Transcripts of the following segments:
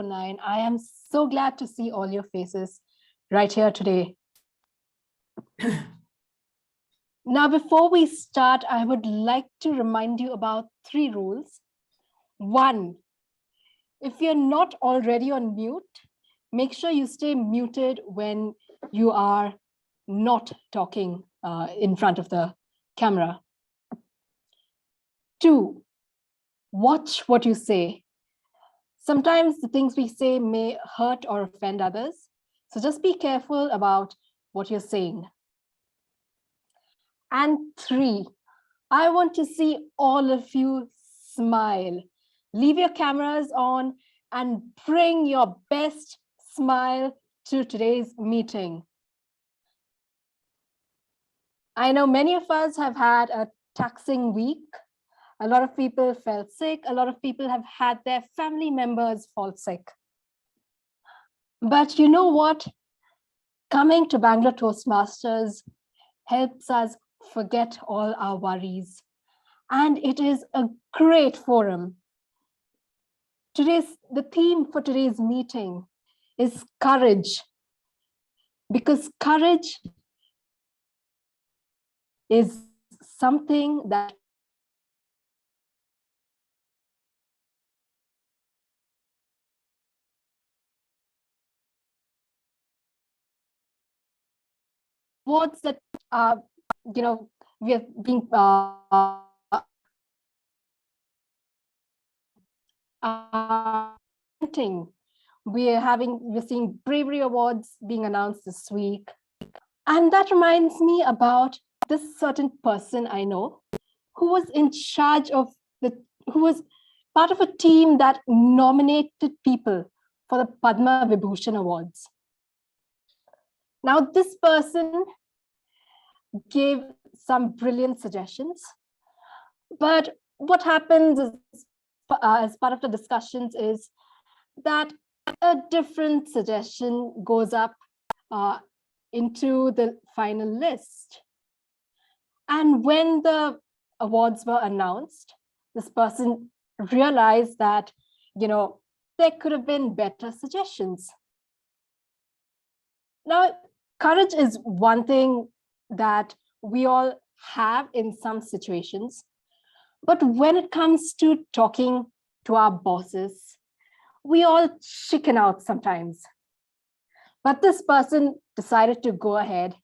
09. I am so glad to see all your faces right here today. Now, before we start, I would like to remind you about 3 rules. 1, if you're not already on mute, make sure you stay muted when you are not talking in front of the camera. 2, watch what you say. Sometimes the things we say may hurt or offend others, so just be careful about what you're saying. And 3, I want to see all of you smile. Leave your cameras on and bring your best smile to today's meeting. I know many of us have had a taxing week. A lot of people felt sick. A lot of people have had their family members fall sick. But you know what? Coming to Bangalore Toastmasters helps us forget all our worries. And it is a great forum. The theme for today's meeting is courage, because courage is something that words that we have been we're seeing bravery awards being announced this week. And that reminds me about this certain person I know who was in charge of who was part of a team that nominated people for the Padma Vibhushan Awards. Now, this person gave some brilliant suggestions, but what happens is, as part of the discussions is that a different suggestion goes up into the final list. And when the awards were announced, this person realized that, there could have been better suggestions. Now, courage is one thing that we all have in some situations, but when it comes to talking to our bosses, we all chicken out sometimes. But this person decided to go ahead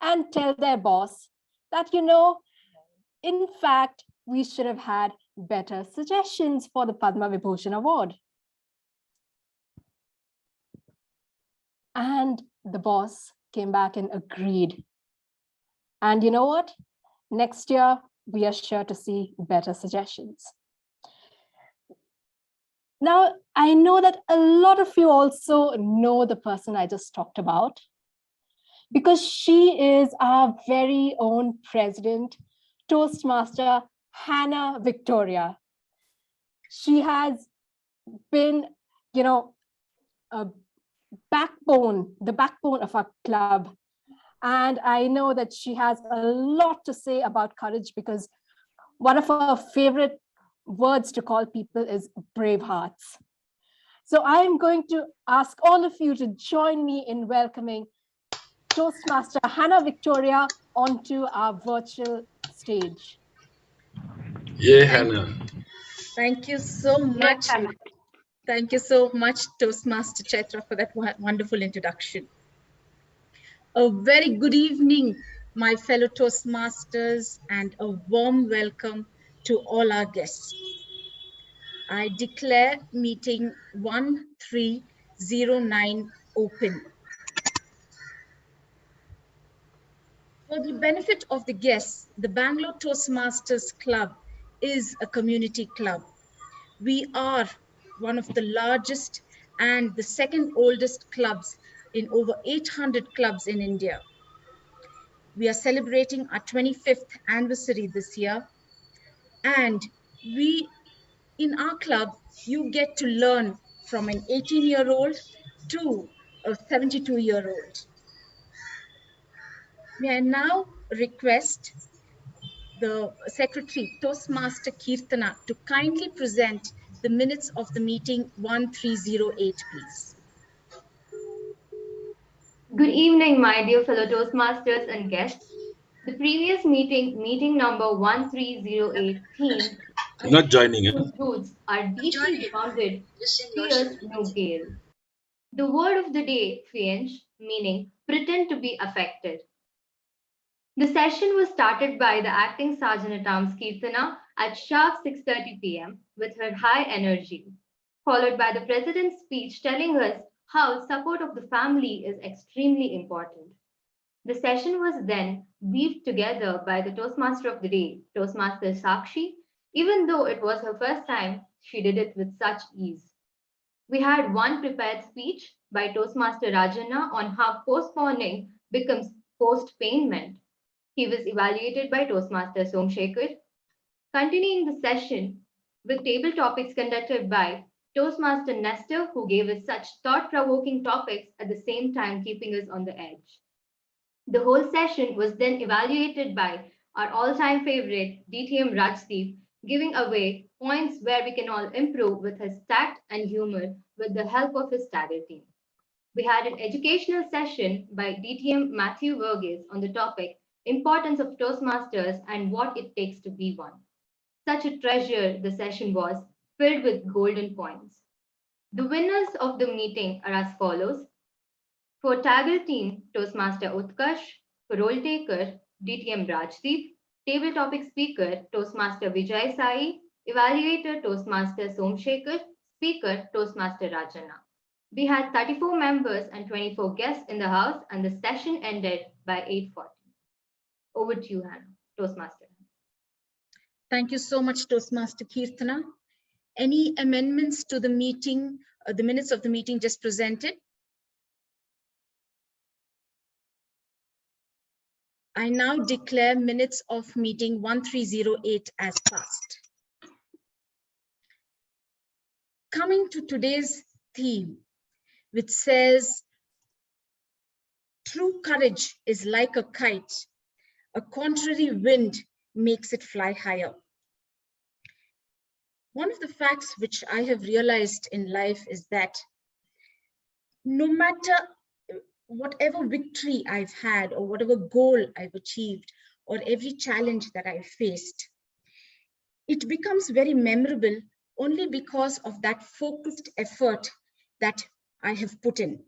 and tell their boss that, in fact, we should have had better suggestions for the Padma Vibhushan Award. And the boss came back and agreed. And you know what? Next year, we are sure to see better suggestions. Now, I know that a lot of you also know the person I just talked about, because she is our very own president, Toastmaster Hannah Victoria. She has been, the backbone of our club. And I know that she has a lot to say about courage, because one of her favorite words to call people is brave hearts. So I'm going to ask all of you to join me in welcoming Toastmaster Hannah Victoria onto our virtual stage. Yeah, Hannah. Thank you so much. Thank you so much, Toastmaster Chaitra, for that wonderful introduction. A very good evening, my fellow Toastmasters, and a warm welcome to all our guests. I declare meeting 1309 open. For the benefit of the guests, the Bangalore Toastmasters Club is a community club. We are one of the largest and the second oldest clubs in over 800 clubs in India. We are celebrating our 25th anniversary this year. And in our club, you get to learn from an 18-year-old to a 72-year-old. May I now request the Secretary, Toastmaster Kirtana, to kindly present the minutes of the meeting 1308, please. Good evening, my dear fellow Toastmasters and guests. The previous meeting, meeting number 1308, themed You're not joining, huh? whose roots are deeply grounded, fierce no gale. The word of the day, fiench, meaning pretend to be affected. The session was started by the acting Sergeant-at-Arms Kirtana at sharp 6:30 p.m. with her high energy, followed by the President's speech telling us how support of the family is extremely important. The session was then weaved together by the Toastmaster of the day, Toastmaster Sakshi. Even though it was her first time, she did it with such ease. We had one prepared speech by Toastmaster Rajana on how postponing becomes postpanement. He was evaluated by Toastmaster Somshekhar. Continuing the session with table topics conducted by Toastmaster Nestor, who gave us such thought-provoking topics at the same time keeping us on the edge. The whole session was then evaluated by our all-time favorite DTM Rajdeep, giving away points where we can all improve with his tact and humor with the help of his stagger team. We had an educational session by DTM Matthew Verghese on the topic Importance of Toastmasters and What It Takes to Be One. Such a treasure the session was, filled with golden points. The winners of the meeting are as follows. For Taggle team, Toastmaster Utkarsh. For role taker, DTM Rajdeep. Table topic speaker, Toastmaster Vijay Sai. Evaluator, Toastmaster Somshekhar. Speaker, Toastmaster Rajana. We had 34 members and 24 guests in the house, and the session ended by 8:40. Over to you, Hannah, Toastmaster. Thank you so much, Toastmaster Kirtana. Any amendments to the meeting, the minutes of the meeting just presented? I now declare minutes of meeting 1308 as passed. Coming to today's theme, which says, true courage is like a kite. A contrary wind makes it fly higher. One of the facts which I have realized in life is that no matter whatever victory I've had or whatever goal I've achieved or every challenge that I've faced, it becomes very memorable only because of that focused effort that I have put in.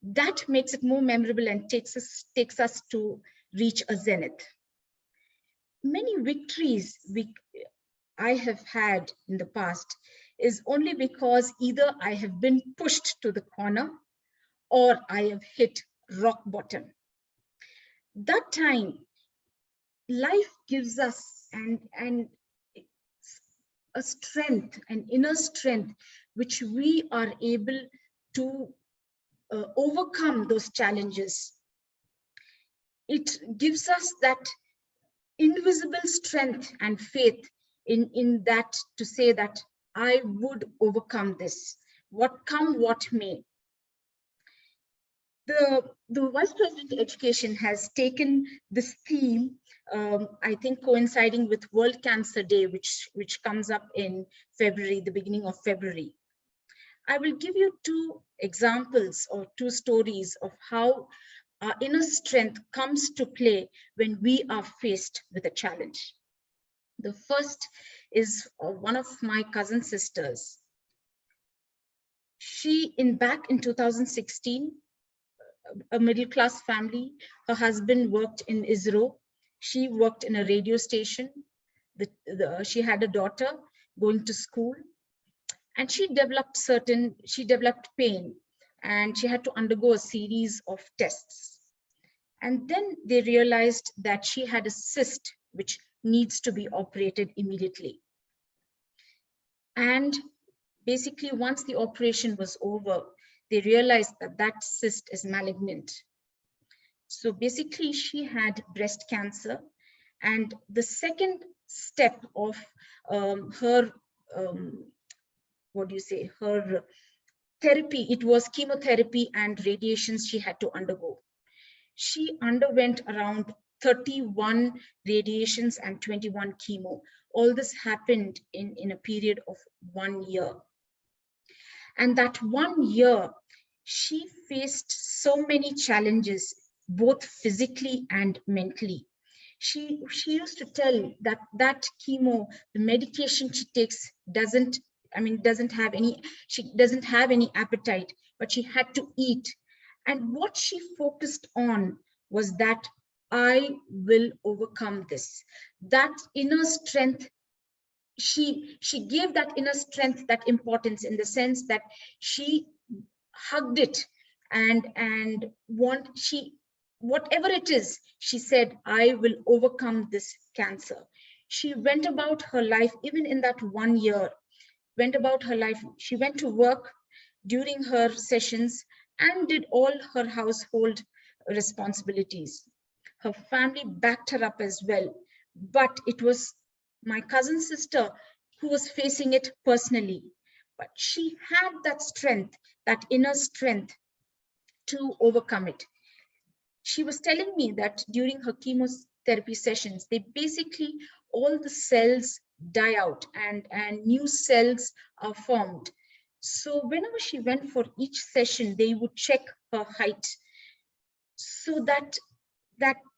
That makes it more memorable and takes us to reach a zenith. Many victories I have had in the past is only because either I have been pushed to the corner or I have hit rock bottom. That time, life gives us a strength, an inner strength, which we are able to overcome those challenges. It gives us that invisible strength and faith in that to say that I would overcome this, what come what may. The Vice President Education has taken this theme, I think coinciding with World Cancer Day, which comes up in February, the beginning of February. I will give you two examples or two stories of how our inner strength comes to play when we are faced with a challenge. The first is one of my cousin sisters. Back in 2016, a middle-class family. Her husband worked in ISRO. She worked in a radio station. She had a daughter going to school, and she developed pain, and she had to undergo a series of tests. And then they realized that she had a cyst which needs to be operated immediately. And basically, once the operation was over, they realized that that cyst is malignant. So basically, she had breast cancer. And the second step of her therapy, it was chemotherapy and radiations she had to undergo. She underwent around 31 radiations and 21 chemo, all this happened in a period of 1 year. And that 1 year, she faced so many challenges, both physically and mentally. She used to tell that chemo, the medication she takes doesn't have any appetite, but she had to eat. And what she focused on was that I will overcome this. That inner strength, she gave that inner strength that importance, in the sense that she hugged it and whatever it is, she said, I will overcome this cancer. She went about her life, even in that 1 year, she went to work during her sessions and did all her household responsibilities. Her family backed her up as well, but it was my cousin sister who was facing it personally. But she had that strength, that inner strength, to overcome it. She was telling me that during her chemotherapy sessions, they basically, all the cells die out and new cells are formed. So whenever she went for each session, they would check her height. So that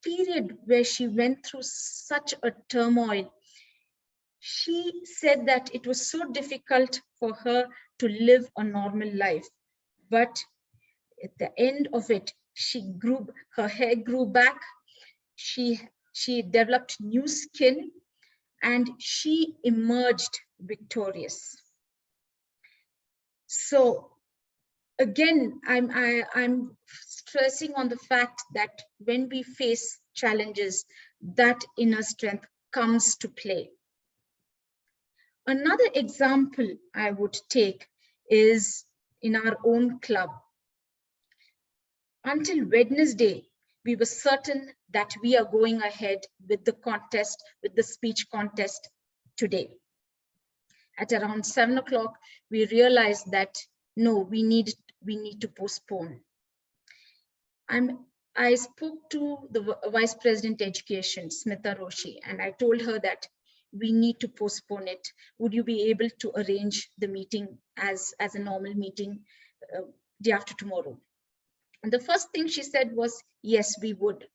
period where she went through such a turmoil, she said that it was so difficult for her to live a normal life. But at the end of it, her hair grew back, she developed new skin, and she emerged victorious. So again, I'm stressing on the fact that when we face challenges, that inner strength comes to play. Another example I would take is in our own club. Until Wednesday, we were certain that we are going ahead with the speech contest today. At around 7 o'clock, we realized that no, we need to postpone. I spoke to the Vice President Education, Smita Roshi, and I told her that we need to postpone it. Would you be able to arrange the meeting as a normal meeting day after tomorrow? And the first thing she said was, yes, we would.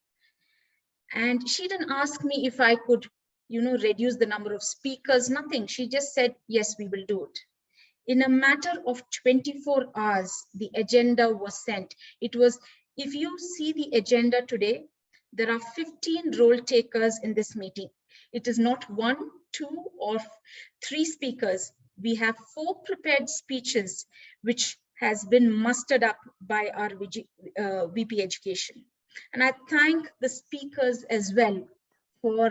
And she didn't ask me if I could, reduce the number of speakers, nothing. She just said, yes, we will do it. In a matter of 24 hours, the agenda was sent. It was, if you see the agenda today, there are 15 role takers in this meeting. It is not 1, 2, or 3 speakers. We have 4 prepared speeches, which has been mustered up by our VP Education. And I thank the speakers as well for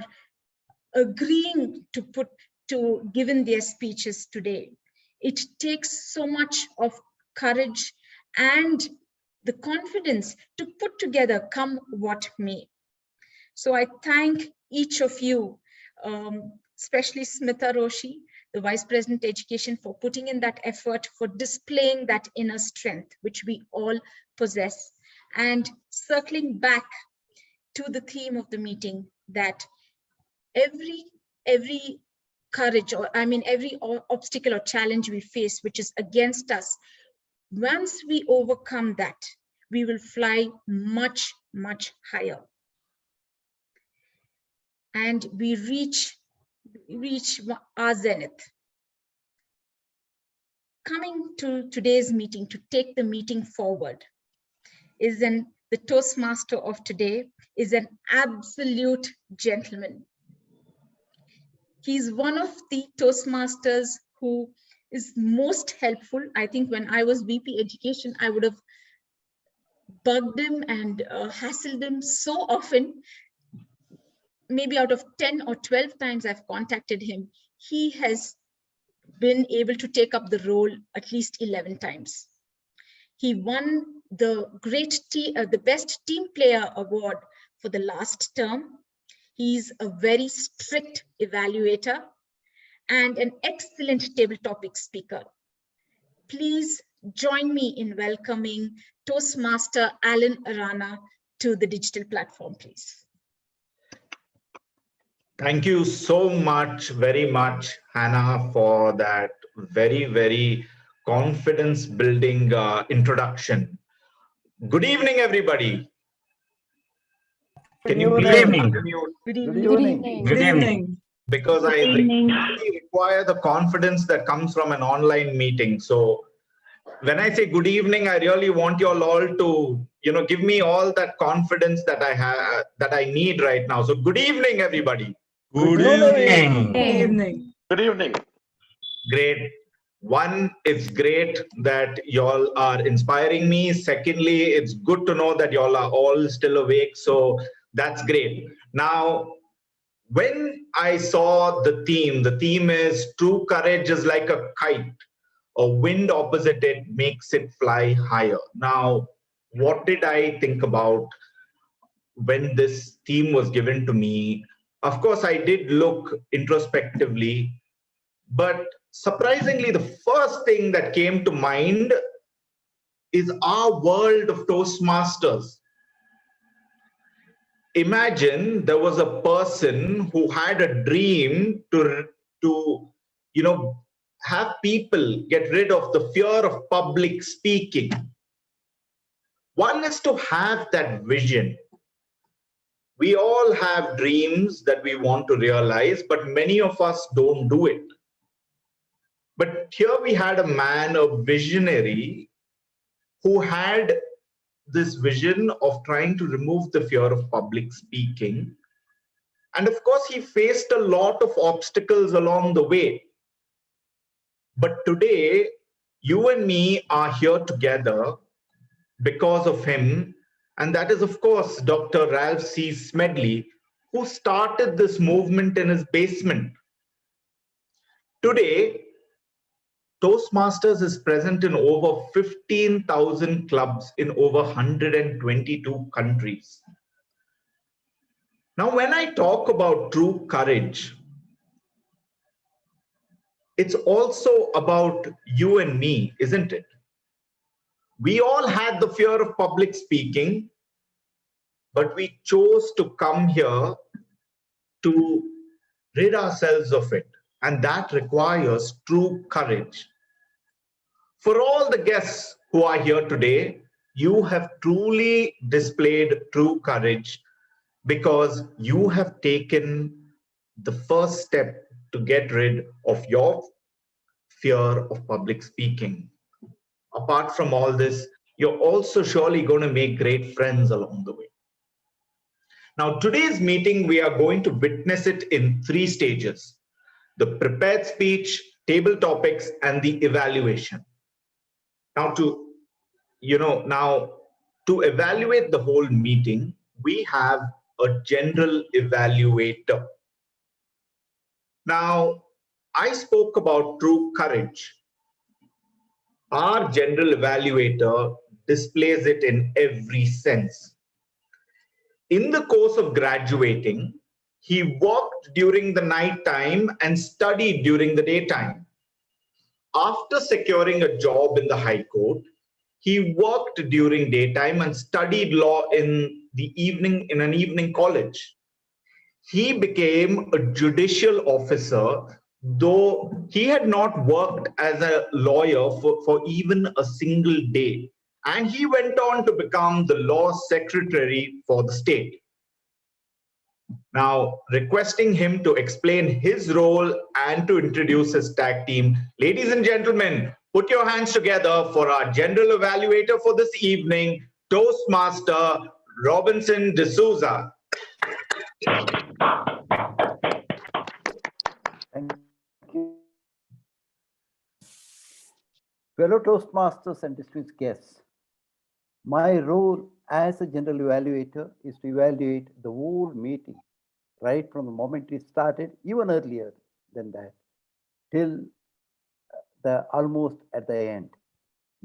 agreeing to given their speeches today. It takes so much of courage and the confidence to put together, come what may. So I thank each of you, especially Smita Roshi, the Vice President Education, for putting in that effort, for displaying that inner strength, which we all possess. And circling back to the theme of the meeting, that every courage, every obstacle or challenge we face, which is against us, once we overcome that, we will fly much, much higher. And we reach our zenith. Coming to today's meeting, to take the meeting forward, the Toastmaster of today is an absolute gentleman. He's one of the Toastmasters who is most helpful. I think when I was VP Education, I would have bugged him and hassled him so often. Maybe out of 10 or 12 times I've contacted him, he has been able to take up the role at least 11 times. He won the Best Team Player Award for the last term. He's a very strict evaluator and an excellent table topic speaker. Please join me in welcoming Toastmaster Alan Arana to the digital platform, please. Thank you so much, very much, Hannah, for that very, very confidence building introduction. Good evening, everybody. Can you Good please evening. unmute? Good Good evening. Good evening. evening. Good evening. Because I really require the confidence that comes from an online meeting. So when I say good evening, I really want you all to, give me all that confidence that I have, that I need right now. So good evening, everybody. Good evening. Good evening. Good evening. Great. One, it's great that y'all are inspiring me. Secondly, it's good to know that y'all are all still awake. So that's great. Now, when I saw the theme is true courage is like a kite. A wind opposite it makes it fly higher. Now, what did I think about when this theme was given to me? Of course, I did look introspectively, but surprisingly, the first thing that came to mind is our world of Toastmasters. Imagine there was a person who had a dream to you know have people get rid of the fear of public speaking. One is to have that vision. We all have dreams that we want to realize, but many of us don't do it. But here we had a man, a visionary, who had this vision of trying to remove the fear of public speaking. And of course, he faced a lot of obstacles along the way. But today, you and me are here together because of him. And that is, of course, Dr. Ralph C. Smedley, who started this movement in his basement. Today, Toastmasters is present in over 15,000 clubs in over 122 countries. Now, when I talk about true courage, it's also about you and me, isn't it? We all had the fear of public speaking, but we chose to come here to rid ourselves of it. And that requires true courage. For all the guests who are here today, you have truly displayed true courage because you have taken the first step to get rid of your fear of public speaking. Apart from all this, you're also surely going to make great friends along the way. Now, today's meeting, we are going to witness it in 3 stages: the prepared speech, table topics, and the evaluation. Now, to evaluate the whole meeting, we have a general evaluator. Now, I spoke about true courage. Our general evaluator displays it in every sense. In the course of graduating, he worked during the night time and studied during the daytime. After securing a job in the High Court, he worked during daytime and studied law in the evening in an evening college. He became a judicial officer, though he had not worked as a lawyer for even a single day. And he went on to become the law secretary for the state. Now, requesting him to explain his role and to introduce his tag team. Ladies and gentlemen, put your hands together for our general evaluator for this evening, Toastmaster Robinson D'Souza. Thank you. Fellow Toastmasters and distinguished guests, my role as a general evaluator is to evaluate the whole meeting, right from the moment it started, even earlier than that, till the almost at the end.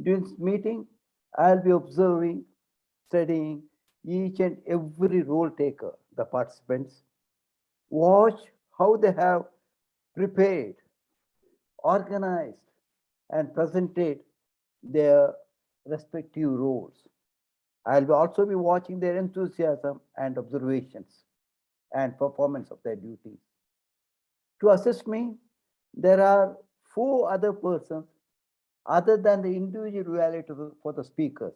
During this meeting, I'll be observing, studying each and every role taker, the participants, watch how they have prepared, organized, and presented their respective roles. I'll also be watching their enthusiasm and observations. and performance of their duties. To assist me, there are 4 other persons other than the individual evaluator for the speakers.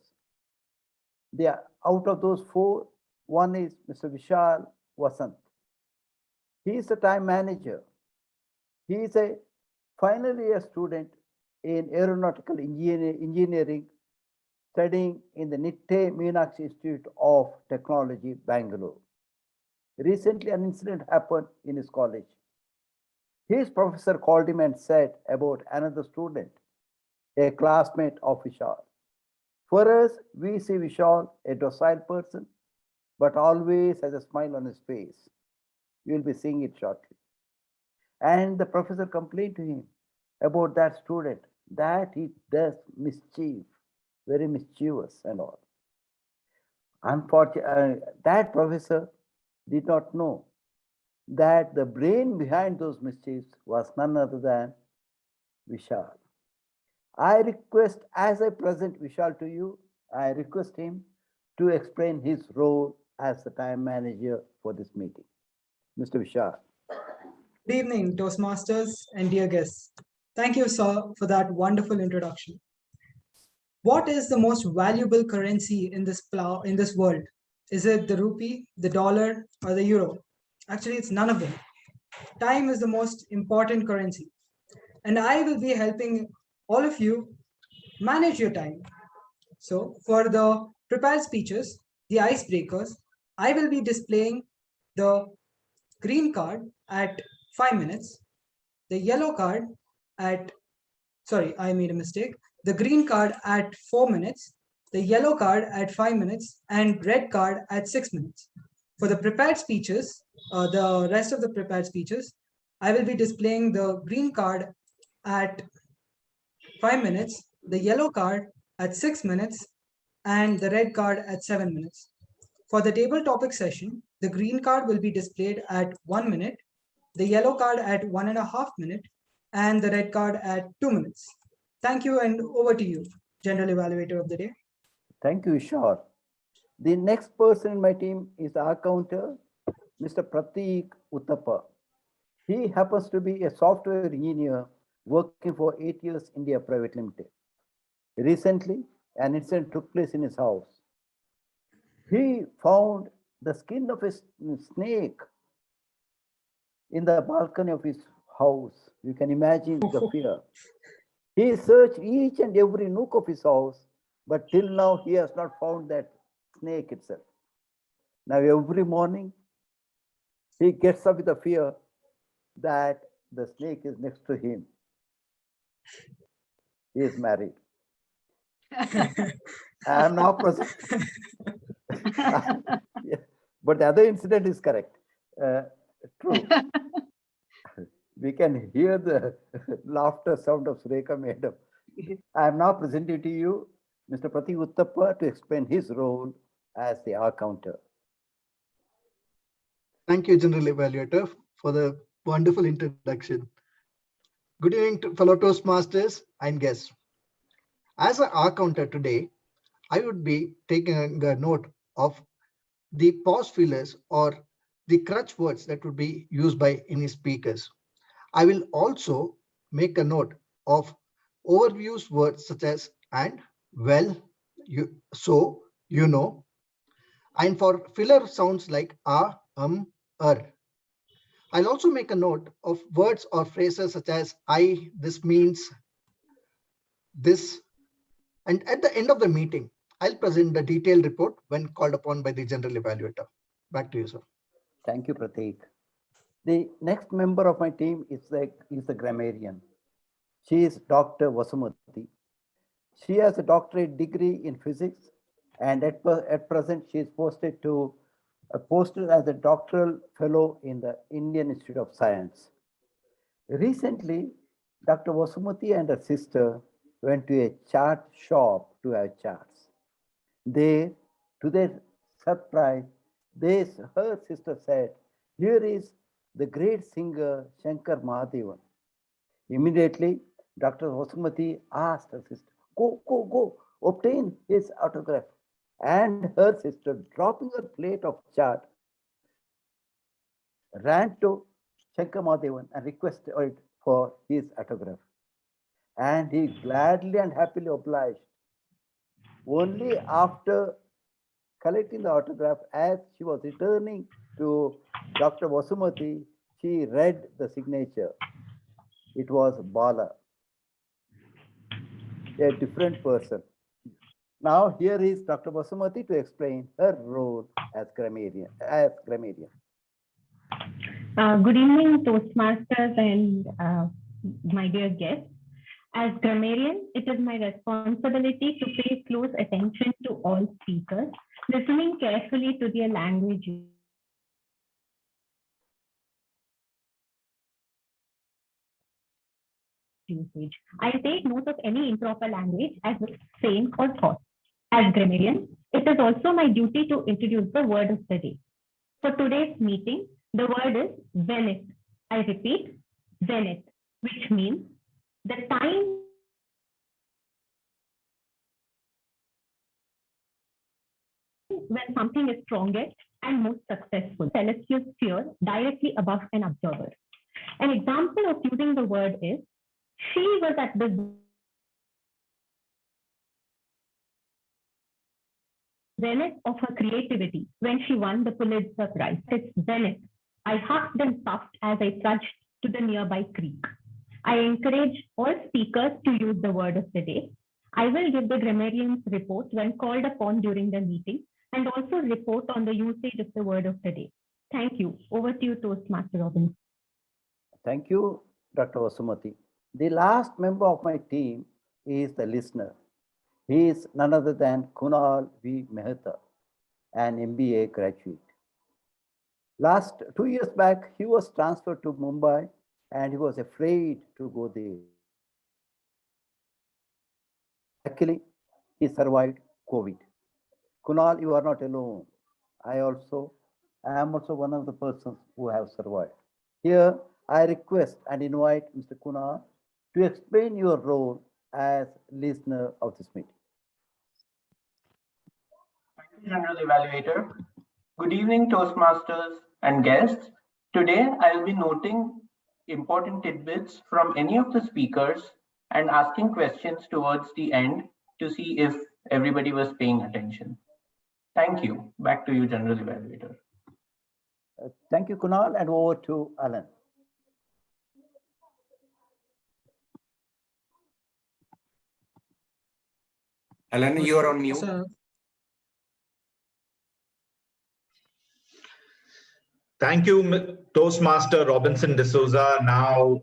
They are, out of those 4, one is Mr. Vishal Vasant. He is a time manager. He is a final year student in aeronautical engineering, studying in the Nitte Meenakshi Institute of Technology, Bangalore. Recently, an incident happened in his college. His professor called him and said about another student, a classmate of Vishal. For us, we see Vishal a docile person, but always has a smile on his face. You will be seeing it shortly. And the professor complained to him about that student that he does mischief, very mischievous and all. Unfortunately, that professor did not know that the brain behind those mischiefs was none other than Vishal. I request, as I present Vishal to you, I request him to explain his role as the time manager for this meeting. Mr. Vishal. Good evening, Toastmasters and dear guests. Thank you, sir, for that wonderful introduction. What is the most valuable currency in this world? Is it the rupee, the dollar, or the euro? Actually, it's none of them. Time is the most important currency. And I will be helping all of you manage your time. So for the prepared speeches, the icebreakers, I will be displaying the green card at 5 minutes, the yellow card at, sorry, I made a mistake, the green card at 4 minutes, the yellow card at 5 minutes, and red card at 6 minutes. For the prepared speeches, the rest of the prepared speeches, I will be displaying the green card at 5 minutes, the yellow card at 6 minutes, and the red card at 7 minutes. For the table topic session, the green card will be displayed at 1 minute, the yellow card at 1.5 minutes, and the red card at 2 minutes. Thank you, and over to you, General Evaluator of the Day. Thank you, Ishar. The next person in my team is the accountant, Mr. Prateek Uttappa. He happens to be a software engineer working for 8 years India Private Limited. Recently, an incident took place in his house. He found the skin of a snake in the balcony of his house. You can imagine the fear. He searched each and every nook of his house, but till now he has not found that snake itself. Now every morning he gets up with a fear that the snake is next to him. He is married. I am now present. Yeah, but the other incident is correct. True. We can hear the laughter sound of Surekha madam. I am now presenting to you Mr. Prateek Uttappa to explain his role as the accountant. Thank you, General Evaluator, for the wonderful introduction. Good evening to fellow Toastmasters and guests. As an accountant today, I would be taking a note of the pause fillers or the crutch words that would be used by any speakers. I will also make a note of overused words such as and, well, so, you know, and for filler sounds like er. I'll also make a note of words or phrases such as I, this means, this, and at the end of the meeting, I'll present the detailed report when called upon by the General Evaluator. Back to you, sir. Thank you, Prateek. The next member of my team is the grammarian. She is Dr. Vasumati. She has a doctorate degree in physics, and at present she is posted as a doctoral fellow in the Indian Institute of Science. Recently, Dr. Vasumati and her sister went to a chart shop to have charts. There, to their surprise, her sister said, "Here is the great singer Shankar Mahadevan." Immediately, Dr. Vasumati asked her sister, go, obtain his autograph. And her sister, dropping her plate of chart, ran to Shankar Mahadevan and requested for his autograph. And he gladly and happily obliged. Only after collecting the autograph, as she was returning to Dr. Vasumati, she read the signature. It was Bala, a different person. Now here is Dr. Vasumati to explain her role as grammarian. Good evening, Toastmasters and my dear guests. As grammarian, it is my responsibility to pay close attention to all speakers, listening carefully to their language usage. I take note of any improper language as saying or thought. As grammarian, it is also my duty to introduce the word of the day. For today's meeting, the word is zenith. I repeat, zenith, which means the time when something is strongest and most successful, celestial sphere directly above an observer. An example of using the word is, she was at the zenith of her creativity when she won the Pulitzer Prize. It's zenith. I huffed and puffed as I trudged to the nearby creek. I encourage all speakers to use the word of the day. I will give the grammarian's report when called upon during the meeting and also report on the usage of the word of the day. Thank you. Over to you, Toastmaster Robin. Thank you, Dr. Vasumati. The last member of my team is the listener. He is none other than Kunal V. Mehta, an MBA graduate. Last 2 years back, he was transferred to Mumbai and he was afraid to go there. Luckily, he survived COVID. Kunal, you are not alone. I am also one of the persons who have survived. Here, I request and invite Mr. Kunal to explain your role as listener of this meeting. Thank you, General Evaluator. Good evening, Toastmasters and guests. Today, I will be noting important tidbits from any of the speakers and asking questions towards the end to see if everybody was paying attention. Thank you. Back to you, General Evaluator. Thank you, Kunal, and over to Alan. Alan, you are on mute. Thank you, Toastmaster Robinson D'Souza. Now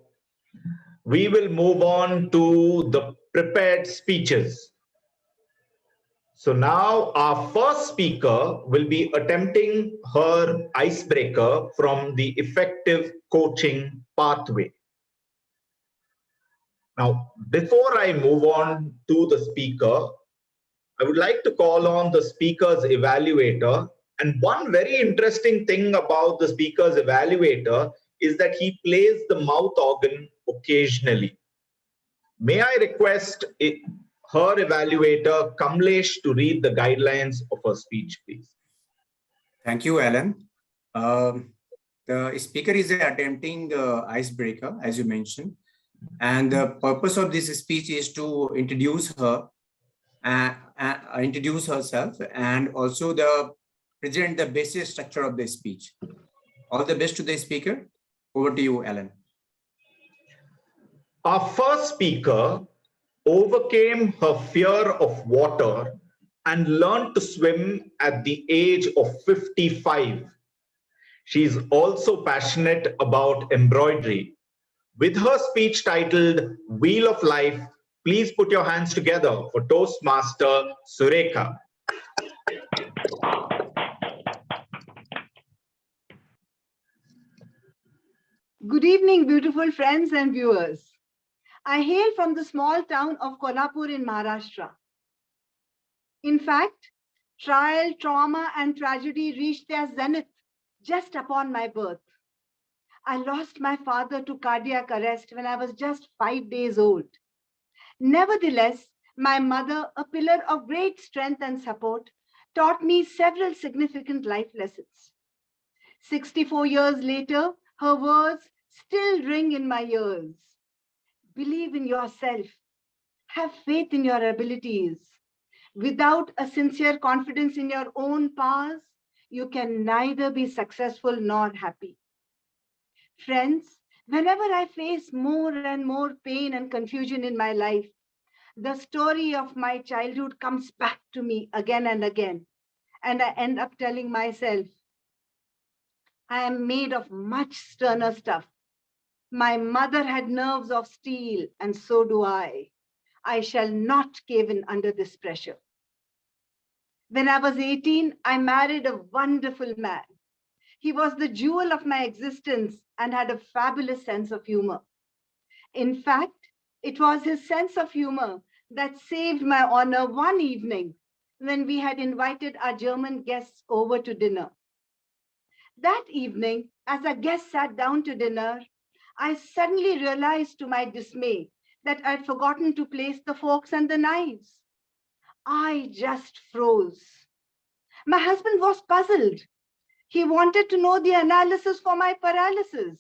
we will move on to the prepared speeches. So now our first speaker will be attempting her icebreaker from the effective coaching pathway. Now, before I move on to the speaker, I would like to call on the speaker's evaluator. And one very interesting thing about the speaker's evaluator is that he plays the mouth organ occasionally. May I request her evaluator, Kamlesh, to read the guidelines of her speech, please. Thank you, Alan. The speaker is attempting icebreaker, as you mentioned. And the purpose of this speech is to introduce her, introduce herself, and also present the basic structure of the speech. All the best to the speaker. Over to you, Alan. Our first speaker overcame her fear of water and learned to swim at the age of 55. She's also passionate about embroidery. With her speech titled Wheel of Life, please put your hands together for Toastmaster Surekha. Good evening, beautiful friends and viewers. I hail from the small town of Kolhapur in Maharashtra. In fact, trial, trauma, and tragedy reached their zenith just upon my birth. I lost my father to cardiac arrest when I was just 5 days old. Nevertheless, my mother, a pillar of great strength and support, taught me several significant life lessons. 64 years later, her words still ring in my ears. Believe in yourself. Have faith in your abilities. Without a sincere confidence in your own powers, you can neither be successful nor happy. Friends, whenever I face more and more pain and confusion in my life, the story of my childhood comes back to me again and again. And I end up telling myself, I am made of much sterner stuff. My mother had nerves of steel, and so do I. I shall not cave in under this pressure. When I was 18, I married a wonderful man. He was the jewel of my existence and had a fabulous sense of humor. In fact, it was his sense of humor that saved my honor one evening when we had invited our German guests over to dinner. That evening, as our guests sat down to dinner, I suddenly realized to my dismay that I'd forgotten to place the forks and the knives. I just froze. My husband was puzzled. He wanted to know the analysis for my paralysis.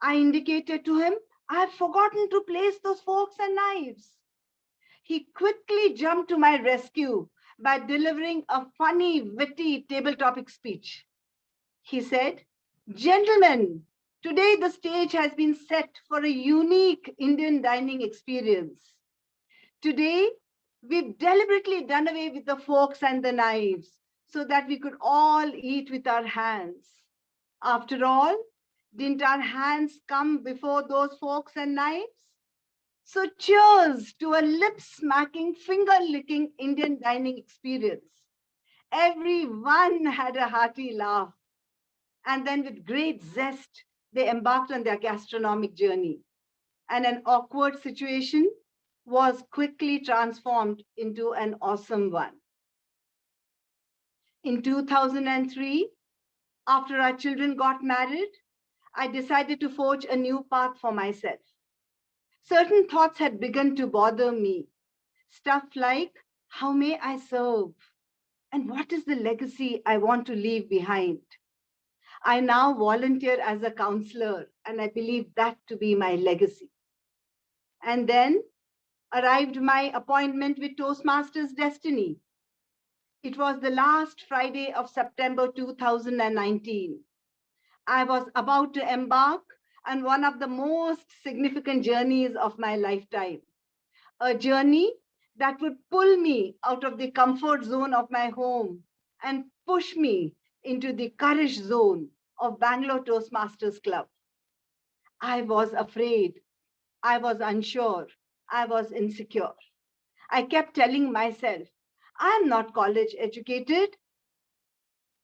I indicated to him, I have forgotten to place those forks and knives. He quickly jumped to my rescue by delivering a funny, witty table topic speech. He said, "Gentlemen, today the stage has been set for a unique Indian dining experience. Today, we've deliberately done away with the forks and the knives so that we could all eat with our hands. After all, didn't our hands come before those forks and knives? So cheers to a lip-smacking, finger-licking Indian dining experience." Everyone had a hearty laugh. And then with great zest, they embarked on their gastronomic journey. And an awkward situation was quickly transformed into an awesome one. In 2003, after our children got married, I decided to forge a new path for myself. Certain thoughts had begun to bother me. Stuff like, how may I serve? And what is the legacy I want to leave behind? I now volunteer as a counselor, and I believe that to be my legacy. And then arrived my appointment with Toastmasters Destiny. It was the last Friday of September 2019. I was about to embark on one of the most significant journeys of my lifetime, a journey that would pull me out of the comfort zone of my home and push me into the courage zone of Bangalore Toastmasters Club. I was afraid. I was unsure. I was insecure. I kept telling myself, I'm not college educated.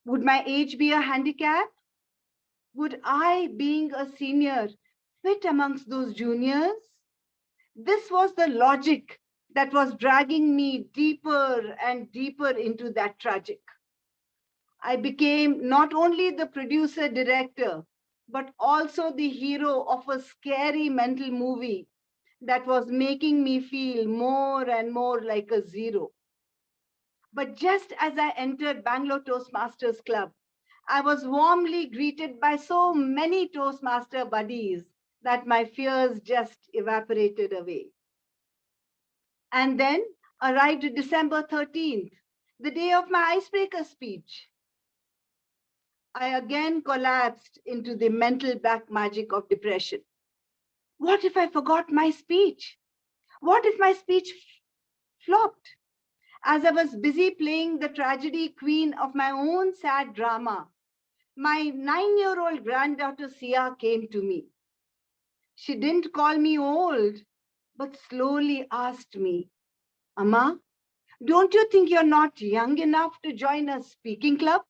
Would my age be a handicap? Would I, being a senior, fit amongst those juniors? This was the logic that was dragging me deeper and deeper into that tragic. I became not only the producer director, but also the hero of a scary mental movie that was making me feel more and more like a zero. But just as I entered Bangalore Toastmasters Club, I was warmly greeted by so many Toastmaster buddies that my fears just evaporated away. And then arrived December 13th, the day of my icebreaker speech. I again collapsed into the mental black magic of depression. What if I forgot my speech? What if my speech flopped? As I was busy playing the tragedy queen of my own sad drama, my 9-year-old granddaughter Sia came to me. She didn't call me old, but slowly asked me, Amma, don't you think you're not young enough to join a speaking club?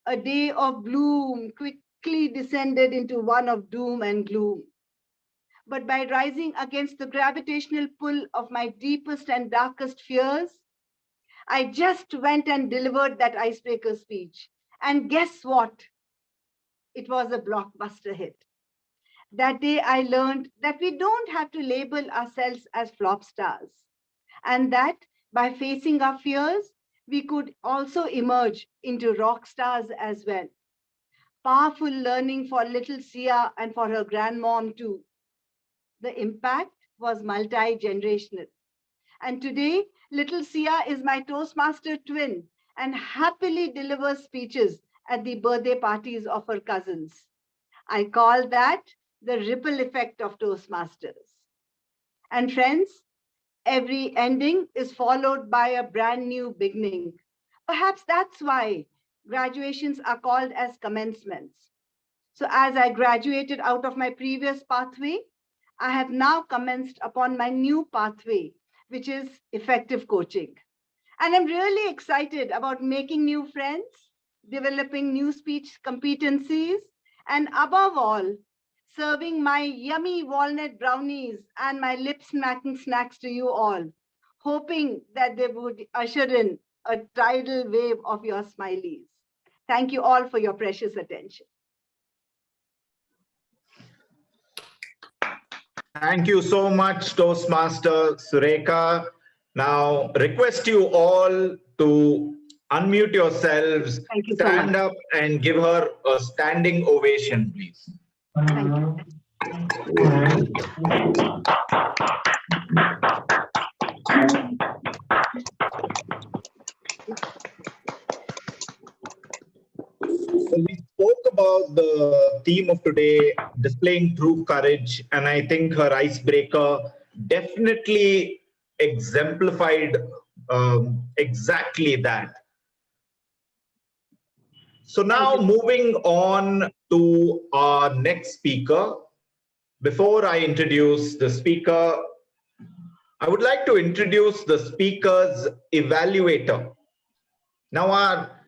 A day of bloom quickly descended into one of doom and gloom. But by rising against the gravitational pull of my deepest and darkest fears, I just went and delivered that icebreaker speech. And guess what? It was a blockbuster hit. That day I learned that we don't have to label ourselves as flop stars, and that by facing our fears, we could also emerge into rock stars as well. powerful learning for little Sia and for her grandmom too. The impact was multi-generational. And today, little Sia is my Toastmaster twin and happily delivers speeches at the birthday parties of her cousins. I call that the ripple effect of Toastmasters. And friends, every ending is followed by a brand new beginning. Perhaps that's why graduations are called as commencements. So as I graduated out of my previous pathway, I have now commenced upon my new pathway, which is effective coaching. And I'm really excited about making new friends, developing new speech competencies, and above all, serving my yummy walnut brownies and my lip-smacking snacks to you all, hoping that they would usher in a tidal wave of your smileys. Thank you all for your precious attention. Thank you so much, Toastmaster Surekha. Now, request you all to unmute yourselves, stand up and give her a standing ovation, please. Thank you. So we spoke about the theme of today, displaying true courage, and I think her icebreaker definitely exemplified exactly that. So now moving on to our next speaker. Before I introduce the speaker, I would like to introduce the speaker's evaluator. Now our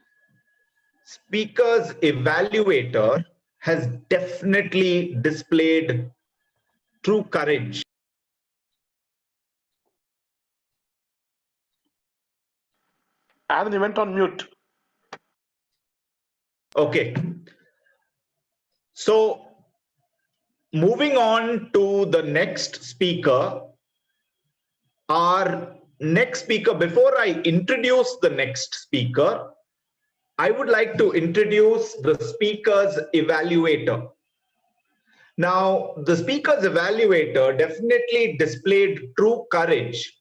speaker's evaluator has definitely displayed true courage. I have an event on mute. Okay. So moving on to the next speaker, our next speaker, before I introduce the next speaker, I would like to introduce the speaker's evaluator. Now, the speaker's evaluator definitely displayed true courage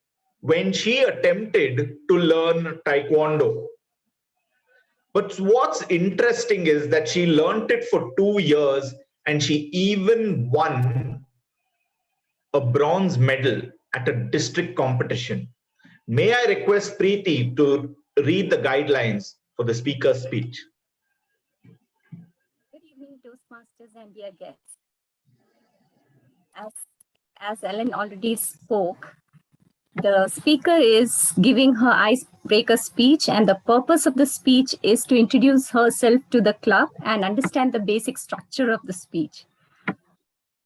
when she attempted to learn Taekwondo. But what's interesting is that she learned it for 2 years and she even won a bronze medal at a district competition. May I request Preeti to read the guidelines for the speaker's speech? Good evening, Toastmasters and dear guests. As Ellen already spoke, the speaker is giving her icebreaker speech, and the purpose of the speech is to introduce herself to the club and understand the basic structure of the speech.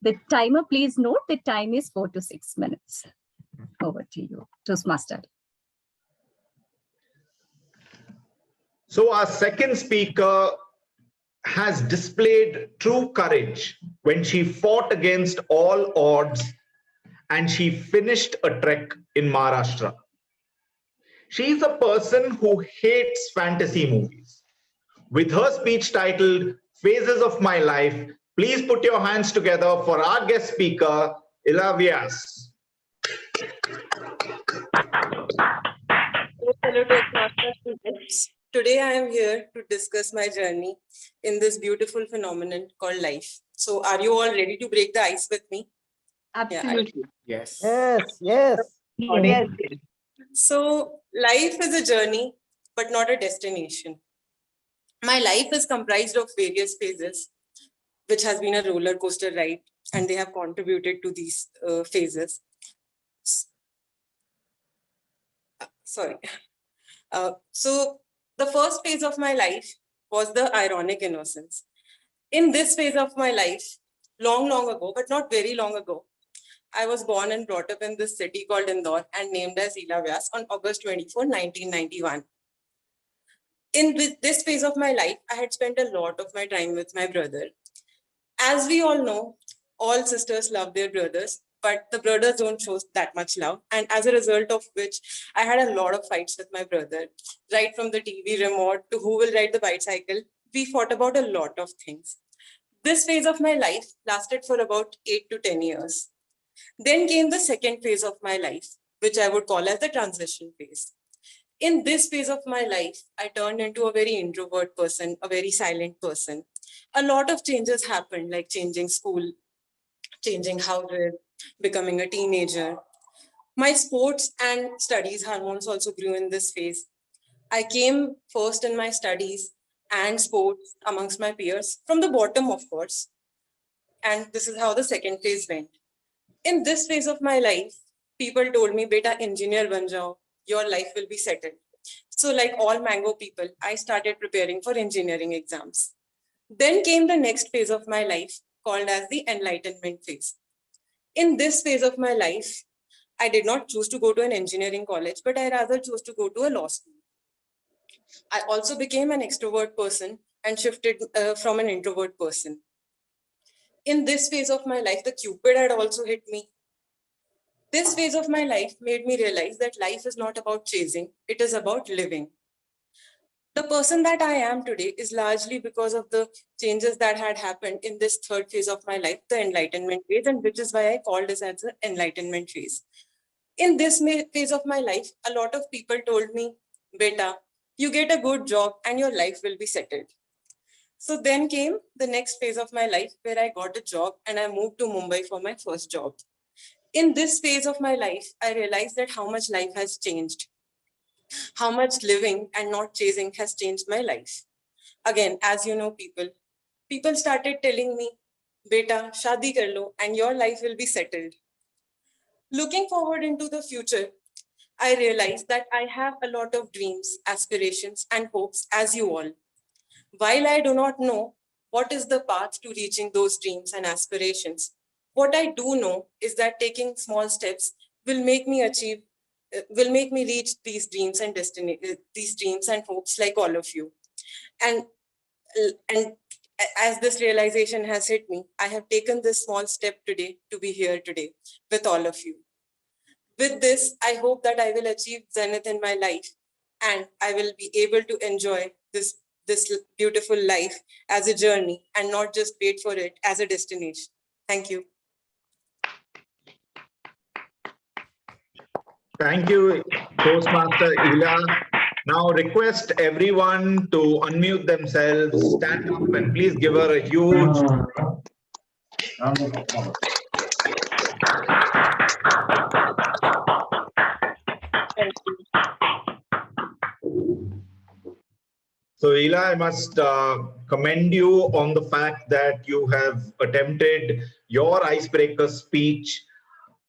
The timer, please note, the time is 4 to 6 minutes. Over to you, Toastmaster. So our second speaker has displayed true courage when she fought against all odds and she finished a trek in Maharashtra. She's a person who hates fantasy movies. With her speech titled Phases of My Life, please put your hands together for our guest speaker, Ila. Hello, Toastmasters. Today I am here to discuss my journey in this beautiful phenomenon called life. So are you all ready to break the ice with me? Absolutely. Yes. Yes, yes. Yes. So life is a journey, but not a destination. My life is comprised of various phases, which has been a roller coaster ride, and they have contributed to these phases. So the first phase of my life was the ironic innocence. In this phase of my life, long ago, but not very long ago, I was born and brought up in this city called Indore and named as Ila on August 24, 1991. In this phase of my life, I had spent a lot of my time with my brother. As we all know, all sisters love their brothers, but the brothers don't show that much love. And as a result of which, I had a lot of fights with my brother, right from the TV remote to who will ride the bicycle, we fought about a lot of things. This phase of my life lasted for about 8 to 10 years. Then came the second phase of my life, which I would call as the transition phase. In this phase of my life, I turned into a very introvert person, a very silent person. A lot of changes happened, like changing school, changing houses, becoming a teenager. My sports and studies hormones also grew in this phase. I came first in my studies and sports amongst my peers from the bottom, of course. And this is how the second phase went. In this phase of my life, people told me, beta, engineer ban jao, your life will be settled. So like all mango people, I started preparing for engineering exams. Then came the next phase of my life called as the enlightenment phase. In this phase of my life, I did not choose to go to an engineering college, but I rather chose to go to a law school. I also became an extrovert person and shifted from an introvert person. In this phase of my life, the Cupid had also hit me. This phase of my life made me realize that life is not about chasing, it is about living. The person that I am today is largely because of the changes that had happened in this third phase of my life, the enlightenment phase, and which is why I called this as the enlightenment phase. In this phase of my life, a lot of people told me, beta, you get a good job and your life will be settled. So then came the next phase of my life where I got a job and I moved to Mumbai for my first job. In this phase of my life, I realized that how much life has changed, how much living and not chasing has changed my life. Again, as you know, people started telling me, beta, shadi kar lo and your life will be settled. Looking forward into the future, I realized that I have a lot of dreams, aspirations, and hopes as you all. While I do not know what is the path to reaching those dreams and aspirations, what I do know is that taking small steps will make me reach these dreams and these dreams and hopes like all of you. And as this realization has hit me, I have taken this small step today to be here today with all of you. With this, I hope that I will achieve zenith in my life and I will be able to enjoy this beautiful life as a journey and not just wait for it as a destination. Thank you. Thank you, Toastmaster Ila. Now request everyone to unmute themselves, stand up, and please give her a huge. So Ila, I must commend you on the fact that you have attempted your icebreaker speech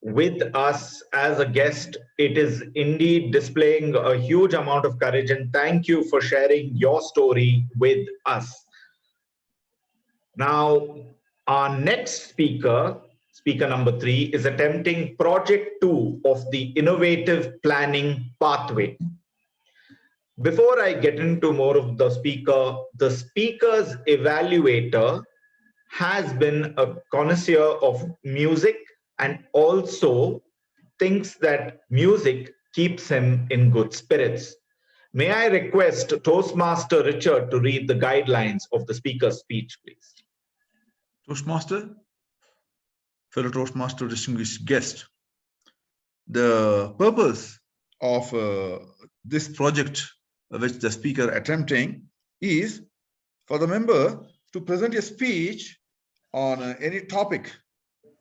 with us as a guest. It is indeed displaying a huge amount of courage, and thank you for sharing your story with us. Now, our next speaker, speaker number 3, is attempting project 2 of the innovative planning pathway. Before I get into more of the speaker's evaluator has been a connoisseur of music and also thinks that music keeps him in good spirits. May I request Toastmaster Richard to read the guidelines of the speaker's speech, please. Toastmaster, fellow Toastmaster, distinguished guest, the purpose of this project which the speaker attempting is for the member to present a speech on any topic,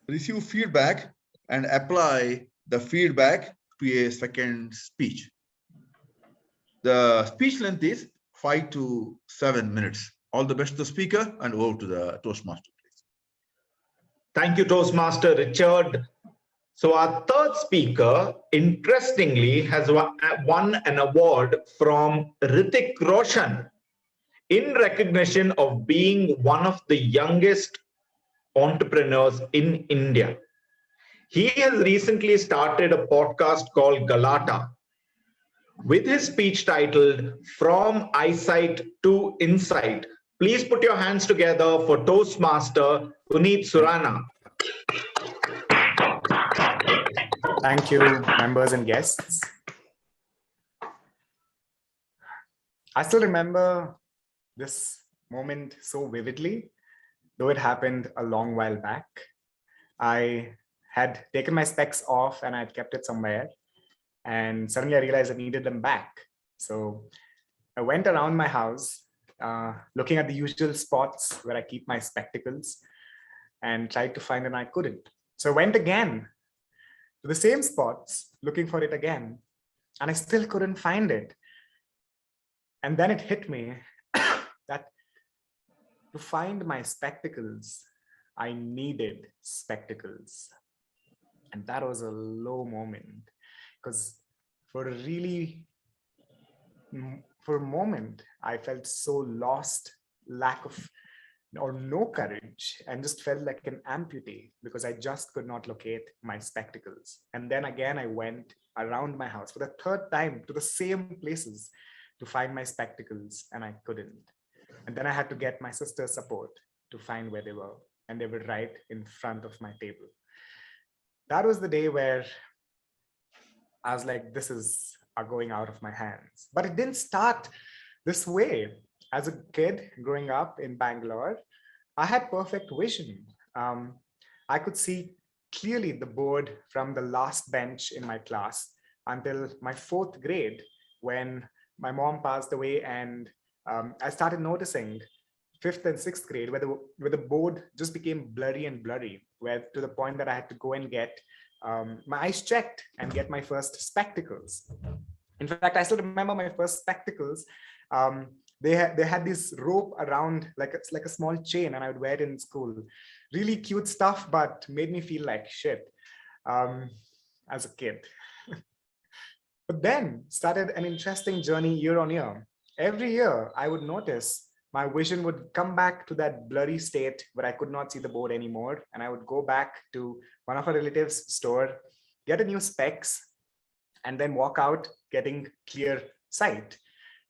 receive feedback, and apply the feedback to a second speech. The speech length is 5 to 7 minutes. All the best to the speaker, and over to the Toastmaster, please. Thank you, Toastmaster Richard. So our third speaker, interestingly, has won an award from Hrithik Roshan in recognition of being one of the youngest entrepreneurs in India. He has recently started a podcast called Galata with his speech titled From Eyesight to Insight. Please put your hands together for Toastmaster Puneeth Surana. Thank you, members and guests. I still remember this moment so vividly, though it happened a long while back. I had taken my specs off and I'd kept it somewhere. And suddenly I realized I needed them back. So I went around my house, looking at the usual spots where I keep my spectacles, and tried to find, and I couldn't. So I went again to the same spots, looking for it again, and I still couldn't find it. And then it hit me that to find my spectacles, I needed spectacles. And that was a low moment, because for a moment, I felt so lost, lack of or no courage, and just felt like an amputee because I just could not locate my spectacles. And then again, I went around my house for the third time to the same places to find my spectacles, and I couldn't. And then I had to get my sister's support to find where they were, and they were right in front of my table. That was the day where I was like, this is going out of my hands. But it didn't start this way. As a kid growing up in Bangalore, I had perfect vision. I could see clearly the board from the last bench in my class until my 4th grade, when my mom passed away, and I started noticing 5th and 6th grade where the board just became blurry and blurry, where to the point that I had to go and get my eyes checked and get my first spectacles. In fact, I still remember my first spectacles. They had this rope around, like it's like a small chain, and I would wear it in school. Really cute stuff, but made me feel like shit as a kid. But then started an interesting journey year on year. Every year, I would notice my vision would come back to that blurry state where I could not see the board anymore, and I would go back to one of our relatives' store, get a new specs, and then walk out getting clear sight.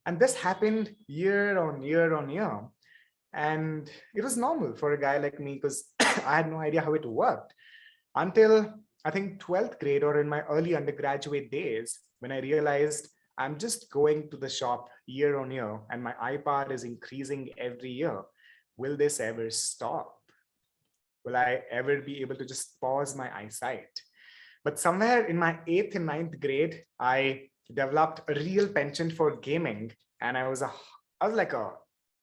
And this happened year on year on year. And it was normal for a guy like me, because I had no idea how it worked until I think 12th grade or in my early undergraduate days, when I realized I'm just going to the shop year on year and my iPad is increasing every year. Will this ever stop? Will I ever be able to just pause my eyesight? But somewhere in my 8th and 9th grade, I developed a real penchant for gaming, and I was like a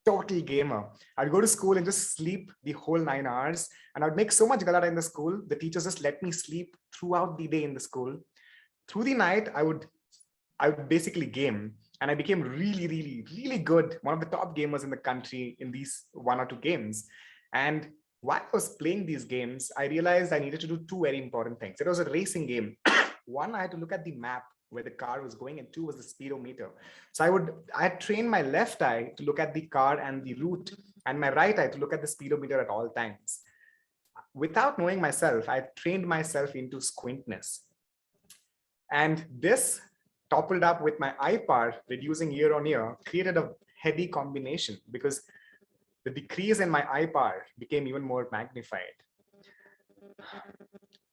total gamer. I'd go to school and just sleep the whole 9 hours, and I'd make so much galada in the school. The teachers just let me sleep throughout the day in the school. Through the night, I would basically game, and I became really, really, really good, one of the top gamers in the country in these 1 or 2 games. And while I was playing these games, I realized I needed to do 2 very important things. It was a racing game. 1, I had to look at the map where the car was going, and 2 was the speedometer. So I had trained my left eye to look at the car and the route, and my right eye to look at the speedometer at all times. Without knowing myself, I trained myself into squintness. And this, toppled up with my iPad reducing year on year, created a heady combination, because the decrease in my iPad became even more magnified.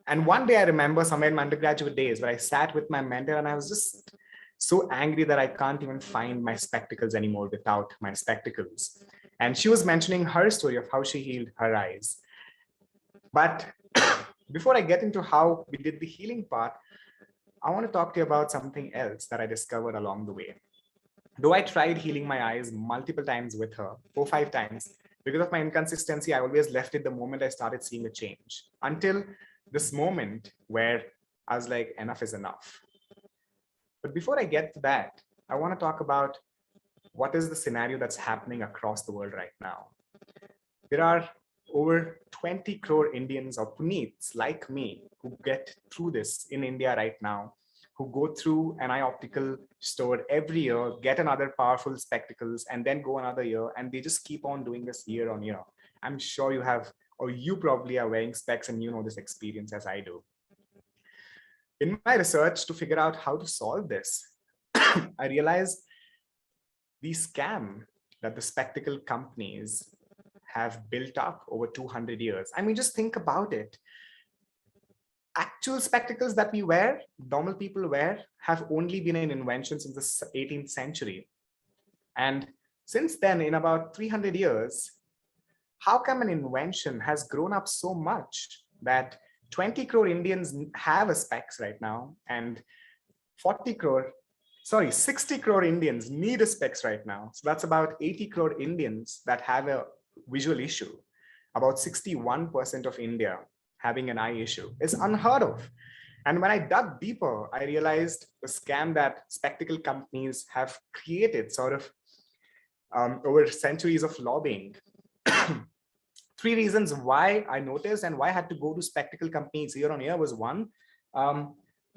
And one day I remember somewhere in my undergraduate days where I sat with my mentor, and I was just so angry that I can't even find my spectacles anymore without my spectacles. And she was mentioning her story of how she healed her eyes. But before I get into how we did the healing part, I want to talk to you about something else that I discovered along the way. Though I tried healing my eyes multiple times with her, 4 or 5 times, because of my inconsistency, I always left it the moment I started seeing a change, until this moment where I was like, enough is enough. But before I get to that, I want to talk about what is the scenario that's happening across the world right now. There are over 20 crore Indians or Puneeths like me who get through this in India right now, who go through an eye optical store every year, get another powerful spectacles, and then go another year, and they just keep on doing this year on year. I'm sure you have, or you probably are wearing specs and you know this experience as I do. In my research to figure out how to solve this, I realized the scam that the spectacle companies have built up over 200 years. I mean, just think about it. Actual spectacles that we wear, normal people wear, have only been an invention since the 18th century. And Since then, in about 300 years, how come an invention has grown up so much that 20 crore Indians have a specs right now, and 60 crore Indians need a specs right now. So that's about 80 crore Indians that have a visual issue. About 61% of India having an eye issue is unheard of. And when I dug deeper, I realized the scam that spectacle companies have created sort of over centuries of lobbying. Three reasons why I noticed and why I had to go to spectacle companies year on year was one,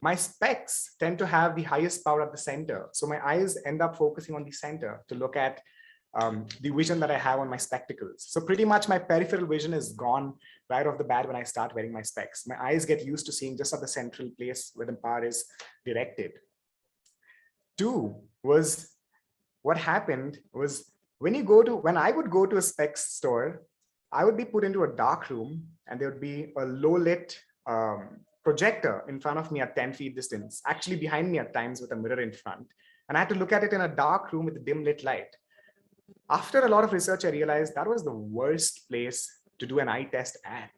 my specs tend to have the highest power at the center. So my eyes end up focusing on the center to look at the vision that I have on my spectacles. So pretty much my peripheral vision is gone right off the bat when I start wearing my specs. My eyes get used to seeing just at the central place where the power is directed. Two was, what happened was when I would go to a specs store, I would be put into a dark room and there would be a low lit projector in front of me at 10 feet distance, actually behind me at times with a mirror in front. And I had to look at it in a dark room with a dim lit light. After a lot of research, I realized that was the worst place to do an eye test at,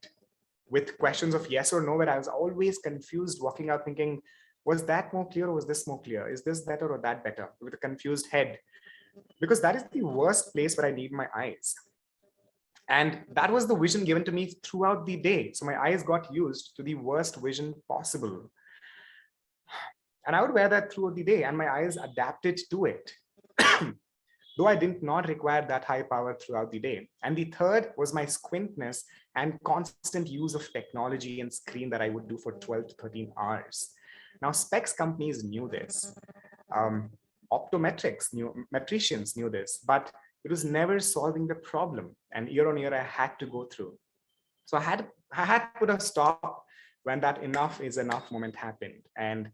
with questions of yes or no, where I was always confused walking out thinking, was that more clear or was this more clear? Is this better or that better? With a confused head, because that is the worst place where I need my eyes. And that was the vision given to me throughout the day. So my eyes got used to the worst vision possible. And I would wear that throughout the day and my eyes adapted to it. Though I did not require that high power throughout the day. And the third was my squintness and constant use of technology and screen that I would do for 12 to 13 hours. Now, specs companies knew this. Optometricians knew this, but it was never solving the problem. And year on year, I had to go through. So I had to put a stop when that enough is enough moment happened. And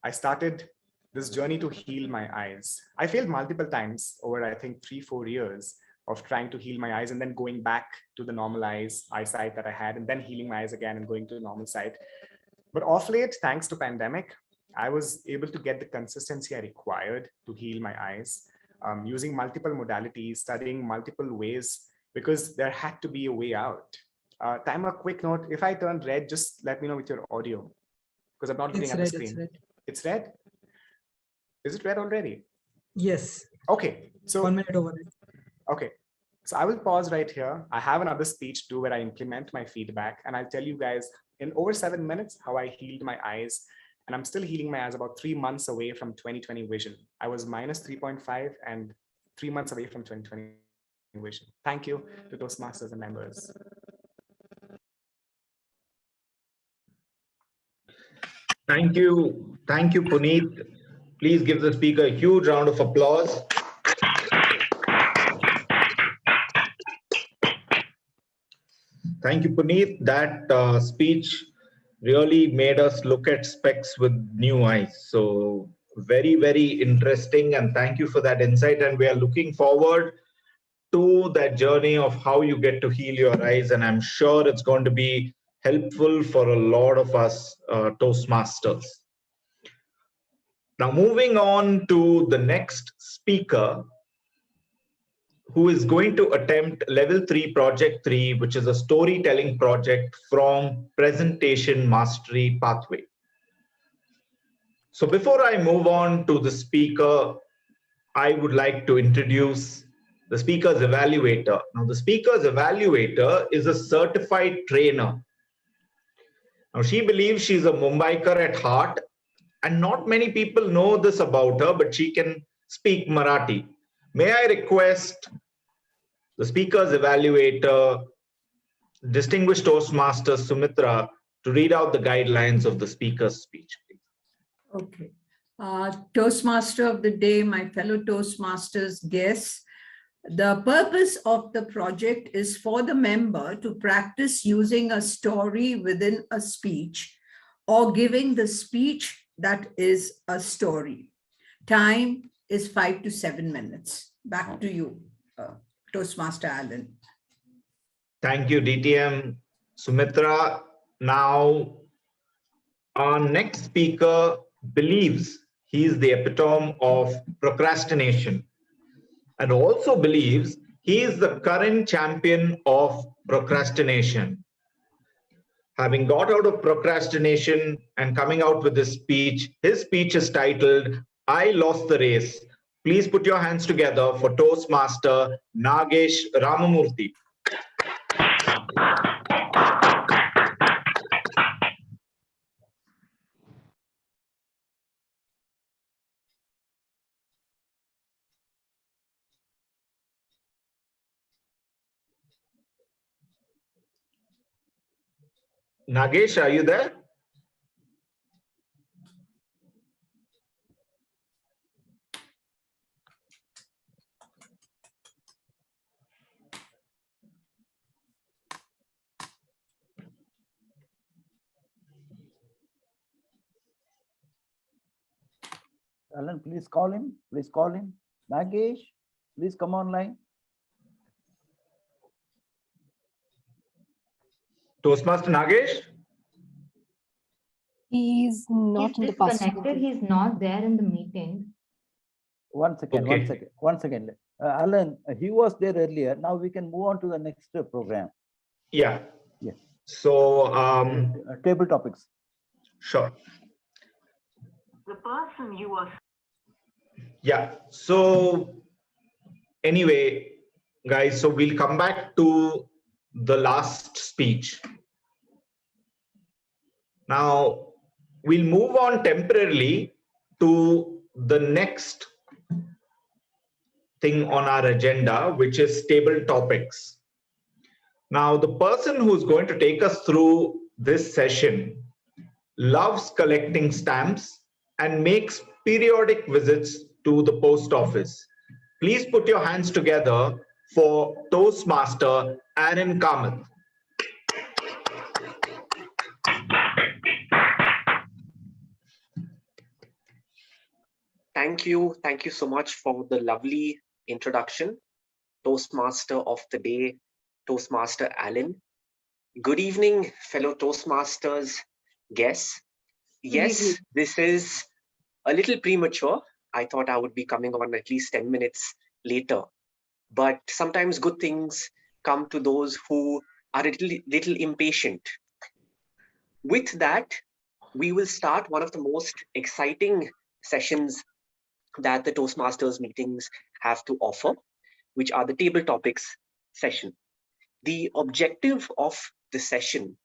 I started this journey to heal my eyes. I failed multiple times over, I think, 3-4 years of trying to heal my eyes and then going back to the normal eyesight that I had and then healing my eyes again and going to the normal sight. But off late, thanks to pandemic, I was able to get the consistency I required to heal my eyes, using multiple modalities, studying multiple ways, because there had to be a way out. Timer, quick note, if I turn red, just let me know with your audio, because I'm not looking at the screen. It's red? Is it red already? Yes. Okay. So 1 minute over it. Okay. So I will pause right here. I have another speech too where I implement my feedback and I'll tell you guys in over 7 minutes how I healed my eyes. And I'm still healing my eyes about 3 months away from 2020 vision. I was minus 3.5 and 3 months away from 2020 vision. Thank you to Toastmasters and members. Thank you, Puneeth. Please give the speaker a huge round of applause. Thank you, Puneeth. That speech really made us look at specs with new eyes. So very, very interesting. And thank you for that insight. And we are looking forward to that journey of how you get to heal your eyes. And I'm sure it's going to be helpful for a lot of us Toastmasters. Now, moving on to the next speaker, who is going to attempt level 3, project 3, which is a storytelling project from presentation mastery pathway. So before I move on to the speaker, I would like to introduce the speaker's evaluator. Now, the speaker's evaluator is a certified trainer. Now, she believes she's a Mumbaiker at heart, and not many people know this about her, but she can speak Marathi. May I request the speaker's evaluator, distinguished Toastmaster Sumitra, to read out the guidelines of the speaker's speech, please. Okay. Toastmaster of the day, my fellow Toastmasters, guests. The purpose of the project is for the member to practice using a story within a speech or giving the speech that is a story. Time is 5 to 7 minutes. Back to you, Toastmaster Alan. Thank you, DTM Sumitra. Now, our next speaker believes he is the epitome of procrastination. and also believes he is the current champion of procrastination. Having got out of procrastination and coming out with his speech is titled, I Lost the Race. Please put your hands together for Toastmaster Nagesh Ramamurthy. Nagesh, are you there? Alan, please call him. Please call him. Nagesh, please come online. Toastmaster Nagesh? He's not in the disconnected. He's not there in the meeting. One second. Alan, he was there earlier. Now we can move on to the next program. Yeah. Yes. So, table topics. Sure. The person you are. Yeah. So, anyway, guys, so we'll come back to the last speech. Now, we'll move on temporarily to the next thing on our agenda, which is table topics. Now, the person who's going to take us through this session loves collecting stamps and makes periodic visits to the post office. Please put your hands together for Toastmaster Aaron Kamath. Thank you. Thank you so much for the lovely introduction. Toastmaster of the day, Toastmaster Alan. Good evening, fellow Toastmasters, guests. Yes, this is a little premature. I thought I would be coming on at least 10 minutes later. But sometimes good things come to those who are a little impatient. With that, we will start one of the most exciting sessions that the Toastmasters meetings have to offer, which are the table topics session. The objective of the session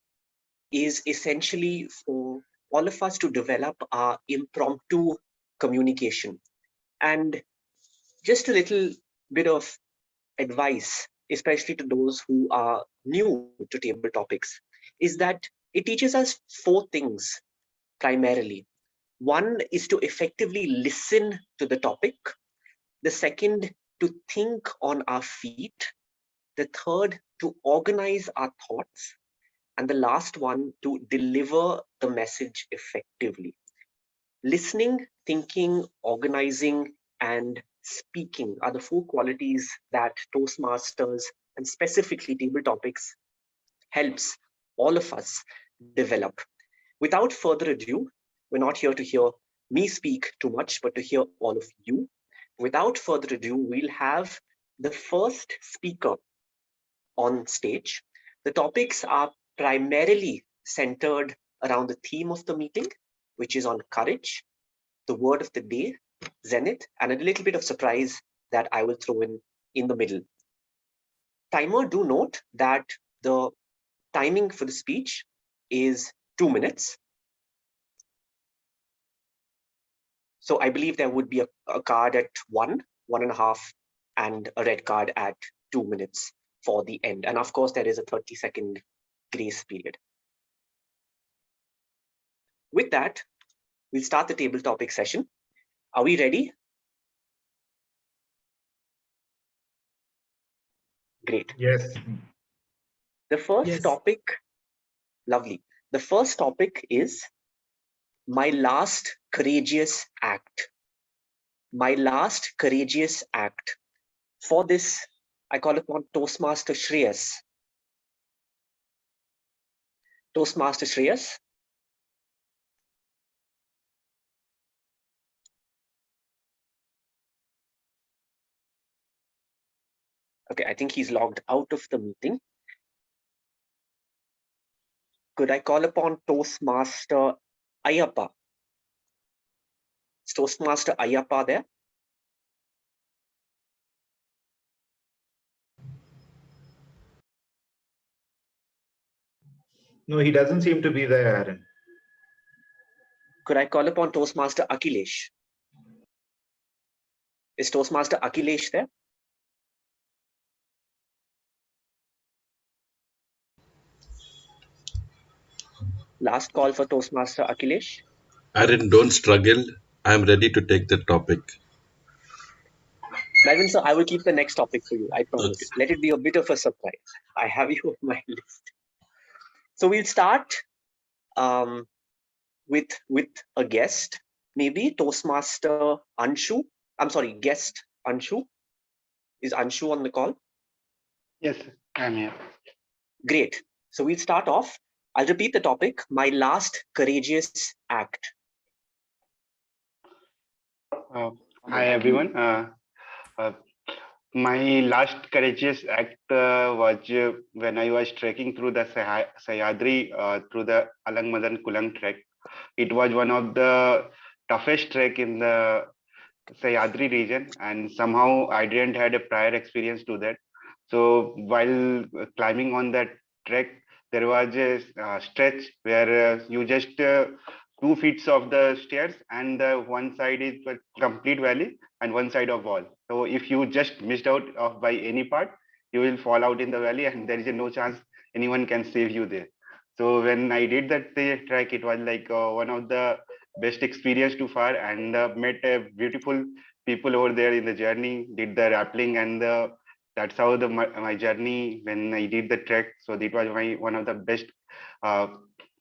is essentially for all of us to develop our impromptu communication. And just a little bit of advice, especially to those who are new to table topics, is that it teaches us 4 things primarily. One is to effectively listen to the topic. The second, to think on our feet. The third, to organize our thoughts. And the last one, to deliver the message effectively. Listening, thinking, organizing, and speaking are the 4 qualities that Toastmasters and specifically table topics helps all of us develop. Without further ado, we're not here to hear me speak too much, but to hear all of you. Without further ado, we'll have the first speaker on stage. The topics are primarily centered around the theme of the meeting, which is on courage, the word of the day, zenith, and a little bit of surprise that I will throw in the middle. Timer, do note that the timing for the speech is 2 minutes. So I believe there would be a card at 1, 1.5, and a red card at 2 minutes for the end. And of course, there is a 30-second grace period. With that, we'll start the table topic session. Are we ready? Great. Yes. The first topic, lovely. The first topic is my last courageous act. My last courageous act. For this, I call upon Toastmaster Shreyas. Toastmaster Shreyas. Okay, I think he's logged out of the meeting. Could I call upon Toastmaster Ayappa? Is Toastmaster Ayappa there? No, he doesn't seem to be there, Aaron. Could I call upon Toastmaster Akhilesh? Is Toastmaster Akhilesh there? Last call for Toastmaster Akhilesh. Aaron, don't struggle. I'm ready to take the topic. Melvin, sir, I will keep the next topic for you. I promise. Okay. Let it be a bit of a surprise. I have you on my list. So we'll start with a guest, maybe Toastmaster Anshu. I'm sorry, guest Anshu. Is Anshu on the call? Yes, I'm here. Great. So we'll start off. I'll repeat the topic, my last courageous act. Hi, everyone. My last courageous act was when I was trekking through the Sahyadri through the Alangmadan Kulang trek. It was one of the toughest trek in the Sahyadri region, and somehow I didn't had a prior experience to that. So while climbing on that trek, there was a stretch where you just 2 feet of the stairs, and one side is a complete valley and one side of wall. So if you just missed out of by any part, you will fall out in the valley, and there is no chance anyone can save you there. So when I did that trek, it was like one of the best experience too far, and met beautiful people over there in the journey, did the rappelling, and that's how my journey when I did the trek. So it was one of the best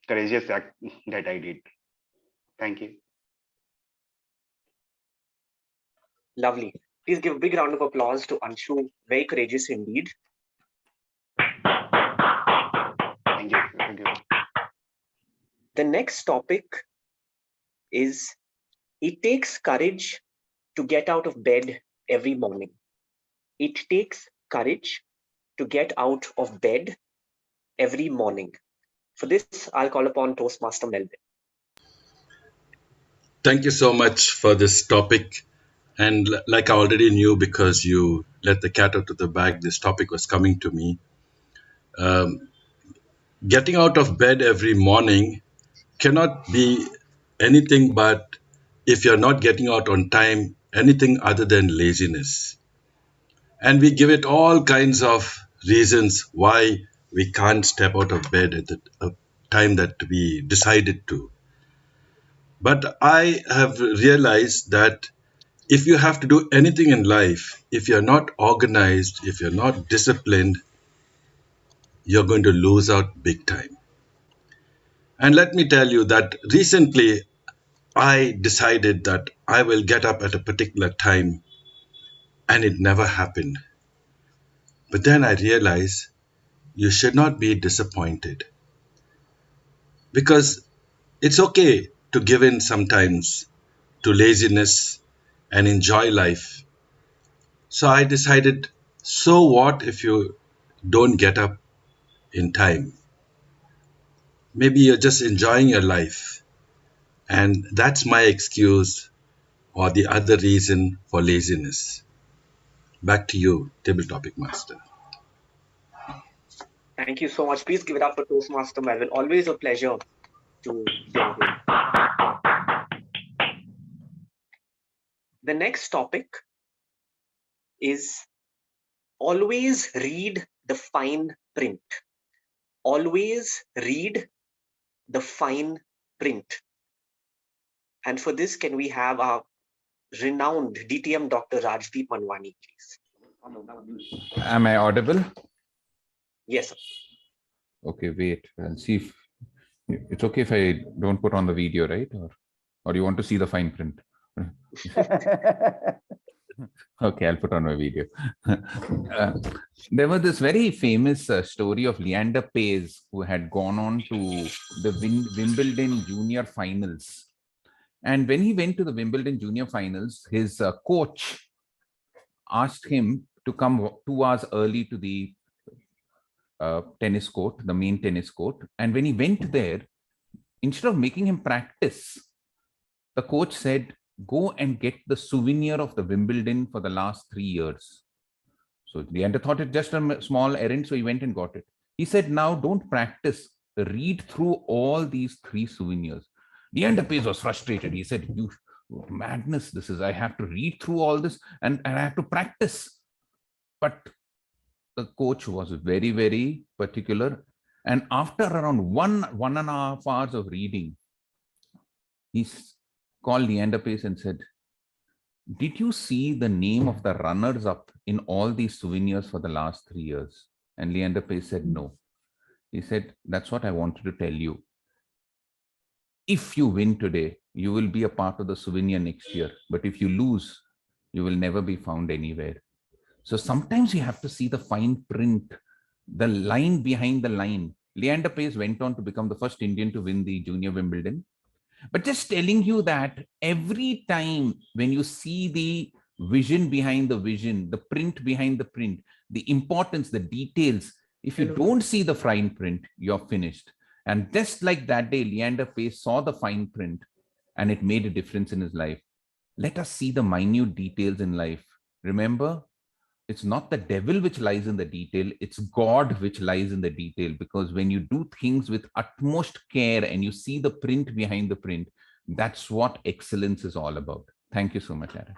courageous act that I did. Thank you. Lovely. Please give a big round of applause to Anshu. Very courageous indeed. Thank you. Thank you. The next topic is, it takes courage to get out of bed every morning. It takes courage to get out of bed every morning. For this, I'll call upon Toastmaster Melvin. Thank you so much for this topic. And like I already knew, because you let the cat out of the bag, this topic was coming to me. Getting out of bed every morning cannot be anything but, if you're not getting out on time, anything other than laziness. And we give it all kinds of reasons why we can't step out of bed at the time that we decided to. But I have realized that if you have to do anything in life, if you're not organized, if you're not disciplined, you're going to lose out big time. And let me tell you that recently I decided that I will get up at a particular time, and it never happened. But then I realized you should not be disappointed, because it's okay to give in sometimes to laziness and enjoy life. So I decided, so what if you don't get up in time? Maybe you're just enjoying your life. And that's my excuse or the other reason for laziness. Back to you, Table Topic Master. Thank you so much. Please give it up for Toastmaster Melvin. Always a pleasure to hear him. The next topic is, always read the fine print. Always read the fine print. And for this, can we have our renowned DTM Dr. Rajdeep Manwani, please? Am I audible? Yes, sir. Okay, wait. I'll see if it's okay if I don't put on the video, right? Or you want to see the fine print? Okay, I'll put on my video. There was this very famous story of Leander Paes, who had gone on to the Wimbledon Junior Finals. And when he went to the Wimbledon Junior Finals, his coach asked him to come 2 hours early to the tennis court, the main tennis court. And when he went there, instead of making him practice, the coach said, go and get the souvenir of the Wimbledon for the last 3 years. So Leander thought it just a small errand, so he went and got it. He said, now don't practice, read through all these 3 souvenirs. Leander Paes was frustrated. He said, you madness, this is, I have to read through all this and I have to practice. But the coach was very, very particular. And after around 1.5 hours of reading, he called Leander Paes and said, did you see the name of the runners-up in all these souvenirs for the last 3 years? And Leander Paes said, no. He said, that's what I wanted to tell you. If you win today, you will be a part of the souvenir next year. But if you lose, you will never be found anywhere. So sometimes you have to see the fine print, the line behind the line. Leander Paes went on to become the first Indian to win the Junior Wimbledon. But just telling you that every time when you see the vision behind the vision, the print behind the print, the importance, the details, if you don't see the fine print, you're finished. And just like that day, Leander Paes saw the fine print and it made a difference in his life. Let us see the minute details in life. Remember, it's not the devil which lies in the detail, it's God which lies in the detail. Because when you do things with utmost care and you see the print behind the print, that's what excellence is all about. Thank you so much, Aaron.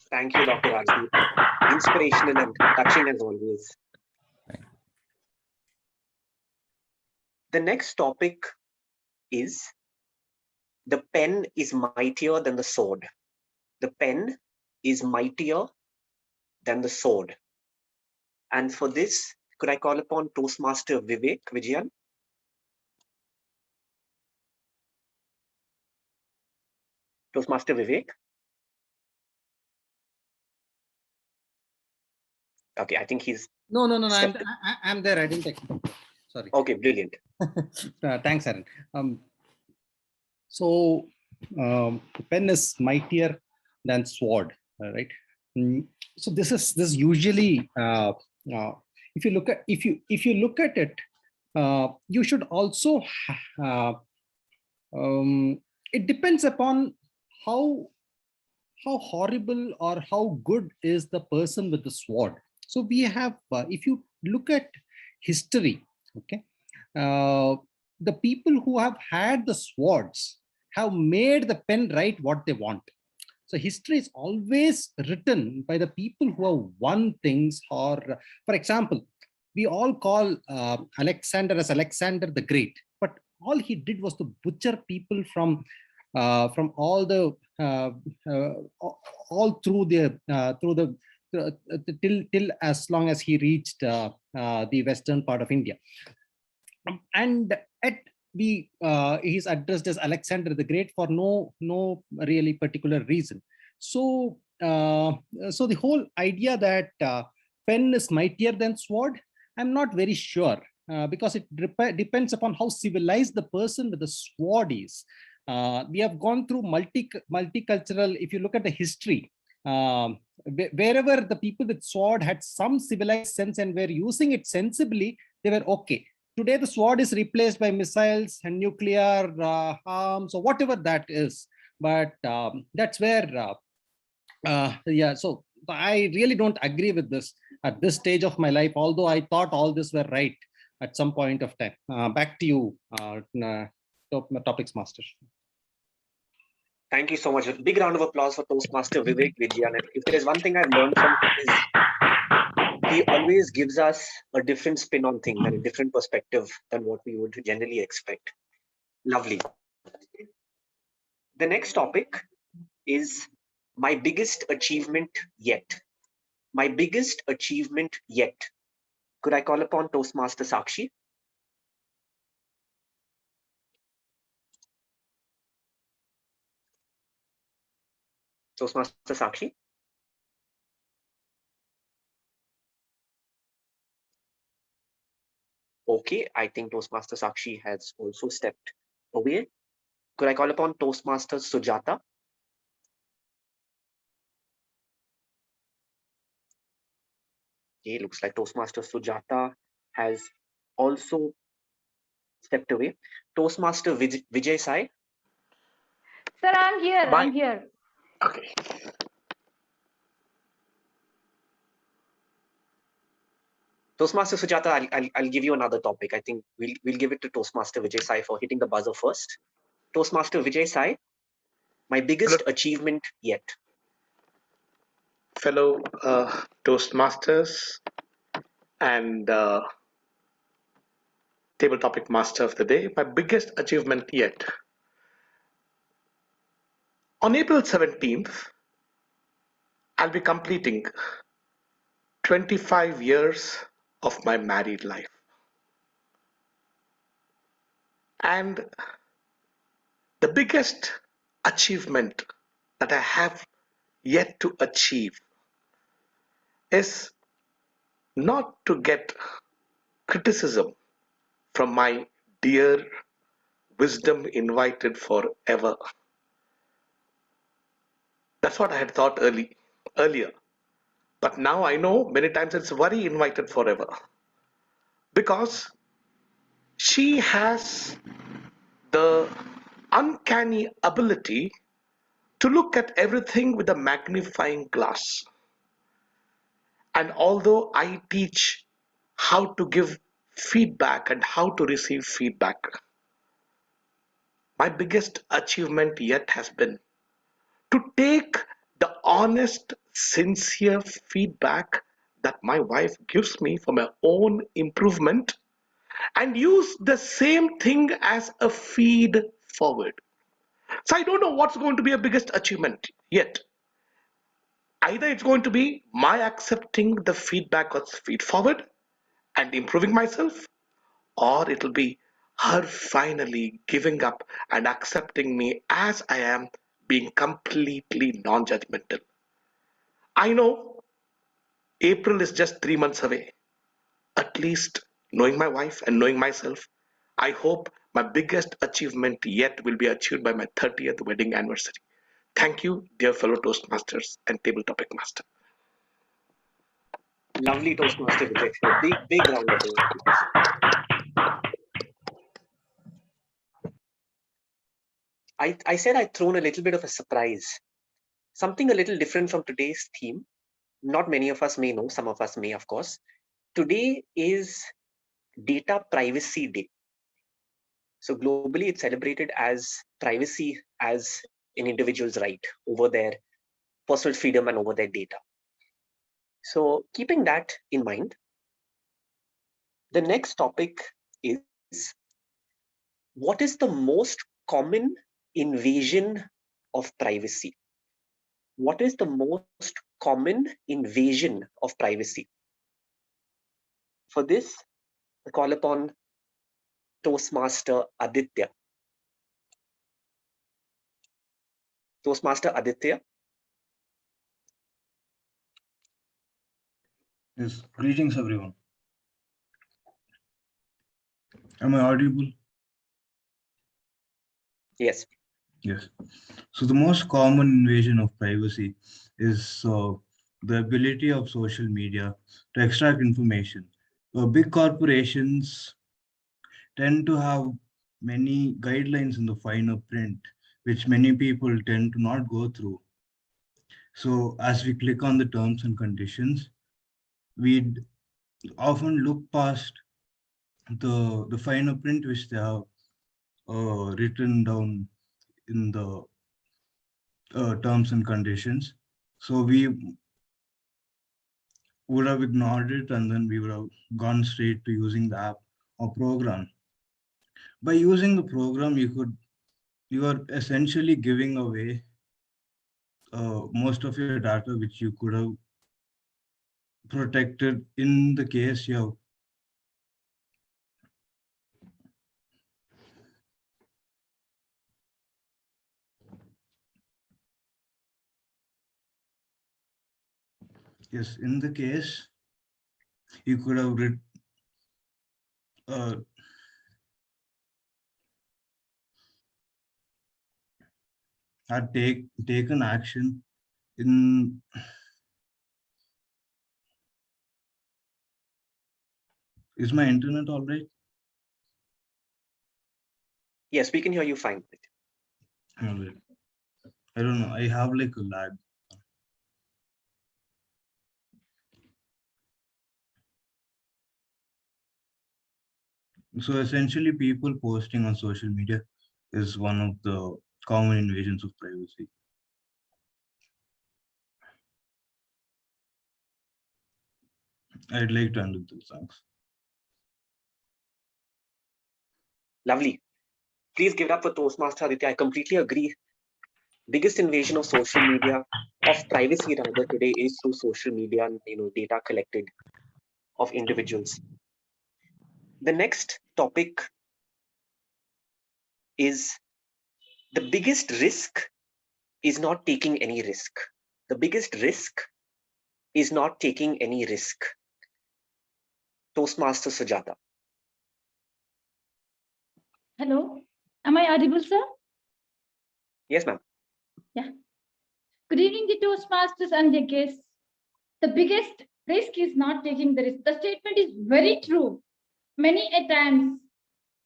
Thank you, Dr. Rajdeep. Inspirational and touching as always. The next topic is the pen is mightier than the sword. The pen is mightier than the sword. And for this, could I call upon Toastmaster Vivek Vijayan? Toastmaster Vivek? Okay, I think he's... No, I'm there. I didn't take it. Sorry. Okay, brilliant. Thanks, Aaron. The pen is mightier than sword, right? So this is usually if you look at it, you should also it depends upon how horrible or how good is the person with the sword. So we have if you look at history, okay, the people who have had the swords have made the pen write what they want. So history is always written by the people who have won things. Or, for example, we all call Alexander as Alexander the Great, but all he did was to butcher people from all the all through the till as long as he reached the western part of India. And he's addressed as Alexander the Great for no really particular reason. So so the whole idea that pen is mightier than sword, I'm not very sure, because it depends upon how civilized the person with the sword is. We have gone through multicultural. If you look at the history, wherever the people with sword had some civilized sense and were using it sensibly, they were okay. Today, the sword is replaced by missiles and nuclear arms or whatever that is. But that's where, yeah, so I really don't agree with this at this stage of my life, although I thought all this were right at some point of time. Back to you, Topics Master. Thank you so much. A big round of applause for Toastmaster Vivek Vijayan. If there is one thing I've learned from him, is he always gives us a different spin on things and a different perspective than what we would generally expect. Lovely. The next topic is my biggest achievement yet. My biggest achievement yet. Could I call upon Toastmaster Sakshi? Toastmaster Sakshi? Okay, I think Toastmaster Sakshi has also stepped away. Could I call upon Toastmaster Sujata? Okay, looks like Toastmaster Sujata has also stepped away. Toastmaster Vijay Sai. Sir, I'm here. Bye. I'm here. Okay. Toastmaster Sujata, I'll give you another topic. I think we'll give it to Toastmaster Vijay Sai for hitting the buzzer first. Toastmaster Vijay Sai, my biggest achievement yet. Fellow Toastmasters and table topic master of the day, my biggest achievement yet. On April 17th, I'll be completing 25 years of my married life. And the biggest achievement that I have yet to achieve is not to get criticism from my dear wisdom invited forever. That's what I had thought earlier. But now I know many times it's worry invited forever. Because she has the uncanny ability to look at everything with a magnifying glass. And although I teach how to give feedback and how to receive feedback, my biggest achievement yet has been to take the honest, sincere feedback that my wife gives me for my own improvement and use the same thing as a feed forward. So I don't know what's going to be a biggest achievement yet. Either it's going to be my accepting the feedback or feed forward and improving myself, or it'll be her finally giving up and accepting me as I am, being completely non-judgmental. I know April is just 3 months away. At least knowing my wife and knowing myself, I hope my biggest achievement yet will be achieved by my 30th wedding anniversary. Thank you, dear fellow Toastmasters and table topic master. Lovely Toastmaster Vijay. Big round of applause. I said I'd thrown a little bit of a surprise. Something a little different from today's theme. Not many of us may know, some of us may, of course. Today is Data Privacy Day. So globally, it's celebrated as privacy as an individual's right over their personal freedom and over their data. So keeping that in mind, the next topic is, what is the most common invasion of privacy? What is the most common invasion of privacy? For this, I call upon Toastmaster Aditya. Toastmaster Aditya. Yes, greetings everyone. Am I audible? Yes. Yes. So the most common invasion of privacy is the ability of social media to extract information. Big corporations tend to have many guidelines in the finer print, which many people tend to not go through. So as we click on the terms and conditions, we often look past the finer print which they have written down in the terms and conditions. So we would have ignored it and then we would have gone straight to using the app or program. By using the program, you are essentially giving away most of your data which you could have protected in the case you have yes, in the case you could have had taken action in Is my internet all right? Yes, we can hear you fine. All right. I don't know. I have like a lag. So essentially, people posting on social media is one of the common invasions of privacy. I'd like to handle those things. Lovely. Please give it up for Toastmaster Aditya. I completely agree. Biggest invasion of social media, of privacy rather, today is through social media and data collected of individuals. The next topic is the biggest risk is not taking any risk. The biggest risk is not taking any risk. Toastmaster Sujata. Hello, am I audible, sir? Yes, ma'am. Yeah. Good evening, the Toastmasters and the guests. The biggest risk is not taking the risk. The statement is very true. Many a times,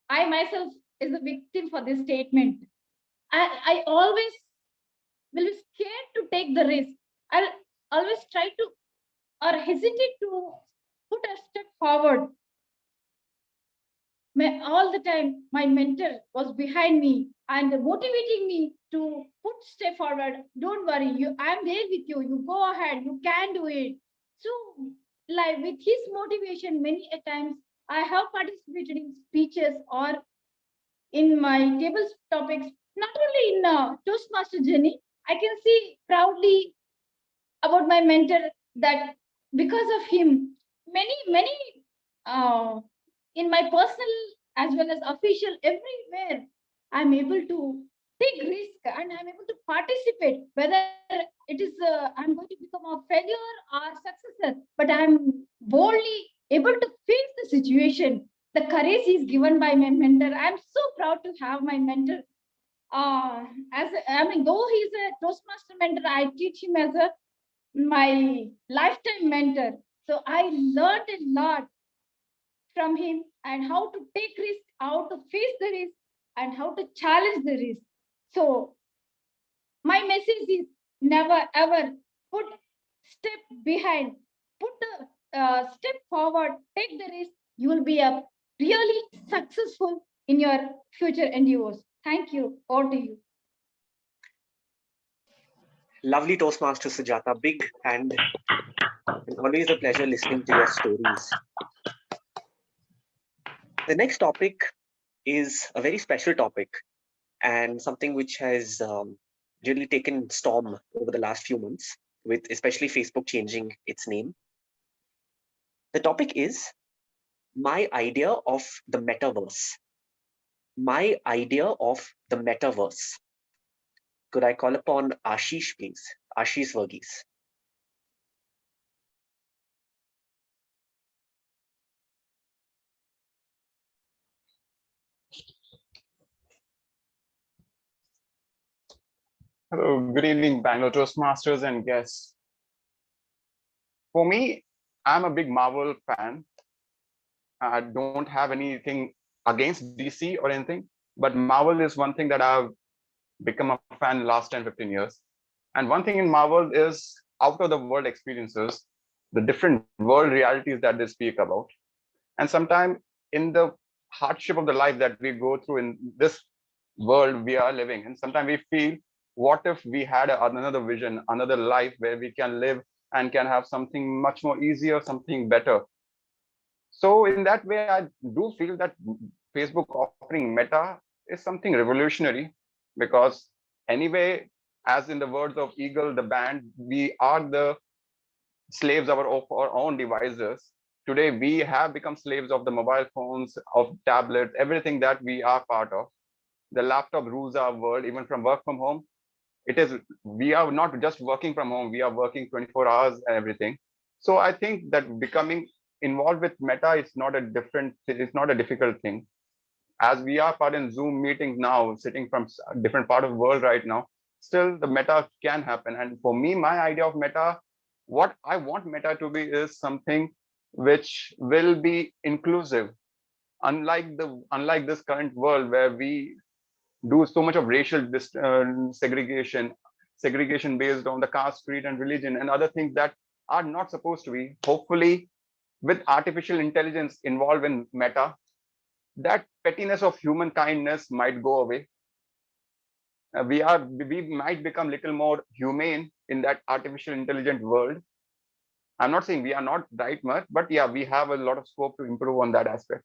I myself is a victim for this statement. I always will be scared to take the risk. I'll always try to or hesitate to put a step forward. All the time, my mentor was behind me and motivating me to put step forward. Don't worry, I'm there with you. You go ahead. You can do it. So, like with his motivation, many a times I have participated in speeches or in my table topics. Not only in Toastmaster journey, I can see proudly about my mentor that because of him, many in my personal as well as official everywhere, I'm able to take risk and I'm able to participate, whether it is I'm going to become a failure or successor, but I'm boldly able to face the situation. The courage is given by my mentor. I'm so proud to have my mentor. Though he's a Toastmaster mentor, I teach him as a my lifetime mentor. So I learned a lot from him and how to take risk, how to face the risk, and how to challenge the risk. So my message is never ever put step behind, put a step forward, take the risk. You will be a really successful in your future endeavors. Thank you. Over to you. Lovely Toastmaster Sujata, big hand. And always a pleasure listening to your stories. The next topic is a very special topic and something which has really taken storm over the last few months, with especially Facebook changing its name. The topic is my idea of the metaverse. My idea of the metaverse. Could I call upon Ashish, please? Ashish Verghese. Hello, good evening, Bangalore Toastmasters and guests. For me, I'm a big Marvel fan. I don't have anything against DC or anything, but Marvel is one thing that I've become a fan last 10, 15 years. And one thing in Marvel is out of the world experiences, the different world realities that they speak about. And sometimes in the hardship of the life that we go through in this world we are living, and sometimes we feel, what if we had another vision, another life where we can live and can have something much more easier, something better. So in that way, I do feel that Facebook offering Meta is something revolutionary, because anyway, as in the words of Eagle, the band, we are the slaves of our own devices. Today, we have become slaves of the mobile phones, of tablets, everything that we are part of. The laptop rules our world, even from work from home. We are not just working from home, we are working 24 hours and everything. So I think that becoming involved with Meta is not a difficult thing. As we are part in Zoom meetings now, sitting from a different part of the world right now, still the Meta can happen. And for me, my idea of Meta, what I want Meta to be is something which will be inclusive. Unlike this current world where we do so much of racial segregation based on the caste, creed, and religion, and other things that are not supposed to be. Hopefully, with artificial intelligence involved in Meta, that pettiness of human kindness might go away. We might become little more humane in that artificial intelligent world. I'm not saying we are not right much, but yeah, we have a lot of scope to improve on that aspect.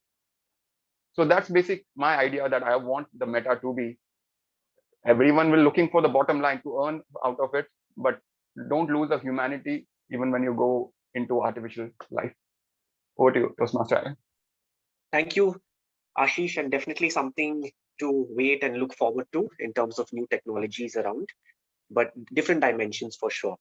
So that's my idea that I want the Meta to be. Everyone will looking for the bottom line to earn out of it, but don't lose the humanity even when you go into artificial life. Over to you, Toastmaster. Thank you, Ashish, and definitely something to wait and look forward to in terms of new technologies around, but different dimensions for sure.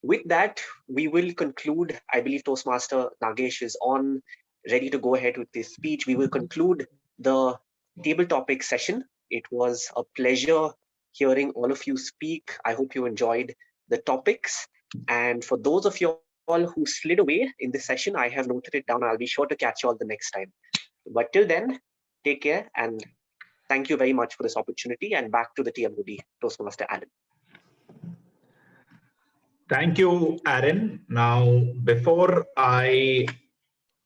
With that, we will conclude. I believe Toastmaster Nagesh is on, ready to go ahead with this speech. We will conclude the table topic session. It was a pleasure hearing all of you speak. I hope you enjoyed the topics. And for those of you all who slid away in this session, I have noted it down. I'll be sure to catch you all the next time. But till then, take care and thank you very much for this opportunity. And back to the TM Toastmaster Alan. Thank you, Aaron. Now, before I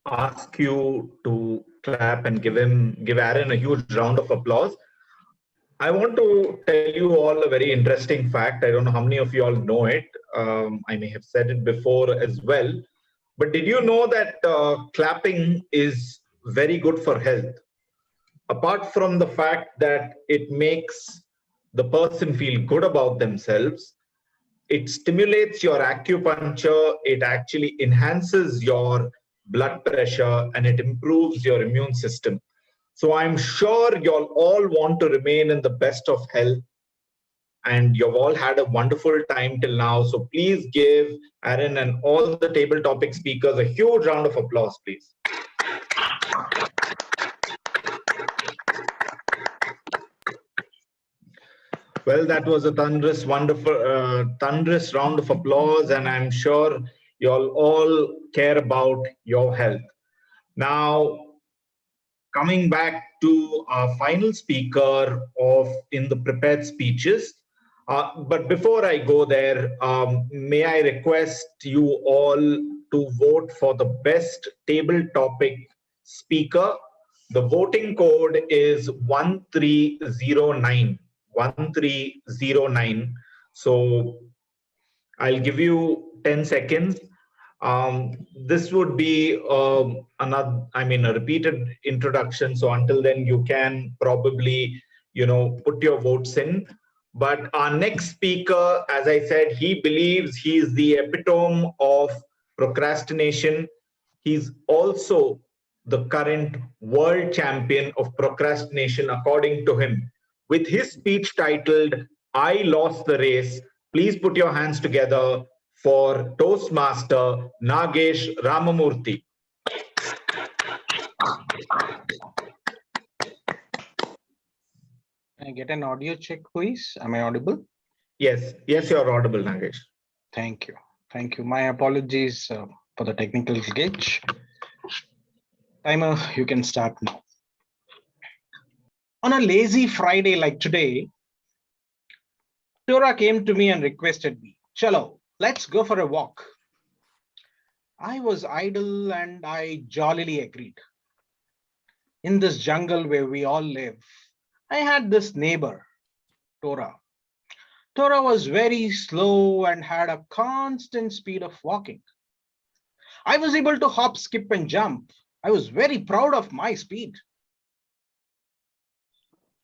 ask you to clap and give Aaron a huge round of applause, I want to tell you all a very interesting fact. I don't know how many of you all know it. I may have said it before as well. But did you know that clapping is very good for health? Apart from the fact that it makes the person feel good about themselves, it stimulates your acupuncture, it actually enhances your blood pressure, and it improves your immune system. So I'm sure you'll all want to remain in the best of health, and you've all had a wonderful time till now. So please give Aaron and all the table topic speakers a huge round of applause, please. Well, that was a thunderous, wonderful, thunderous round of applause, and I'm sure you all care about your health. Now, coming back to our final speaker in the prepared speeches, but before I go there, may I request you all to vote for the best table topic speaker. The voting code is 1309. 1309. So I'll give you 10 seconds. This would be a repeated introduction. So until then, you can probably, put your votes in. But our next speaker, as I said, he believes he's the epitome of procrastination. He's also the current world champion of procrastination, according to him. With his speech titled, "I Lost the Race," please put your hands together for Toastmaster Nagesh Ramamurthy. Can I get an audio check, please? Am I audible? Yes, you're audible, Nagesh. Thank you. My apologies for the technical glitch. Timer, you can start now. On a lazy Friday like today, Tora came to me and requested me, "Chalo, let's go for a walk." I was idle and I jollily agreed. In this jungle where we all live, I had this neighbor, Tora. Tora was very slow and had a constant speed of walking. I was able to hop, skip, and jump. I was very proud of my speed.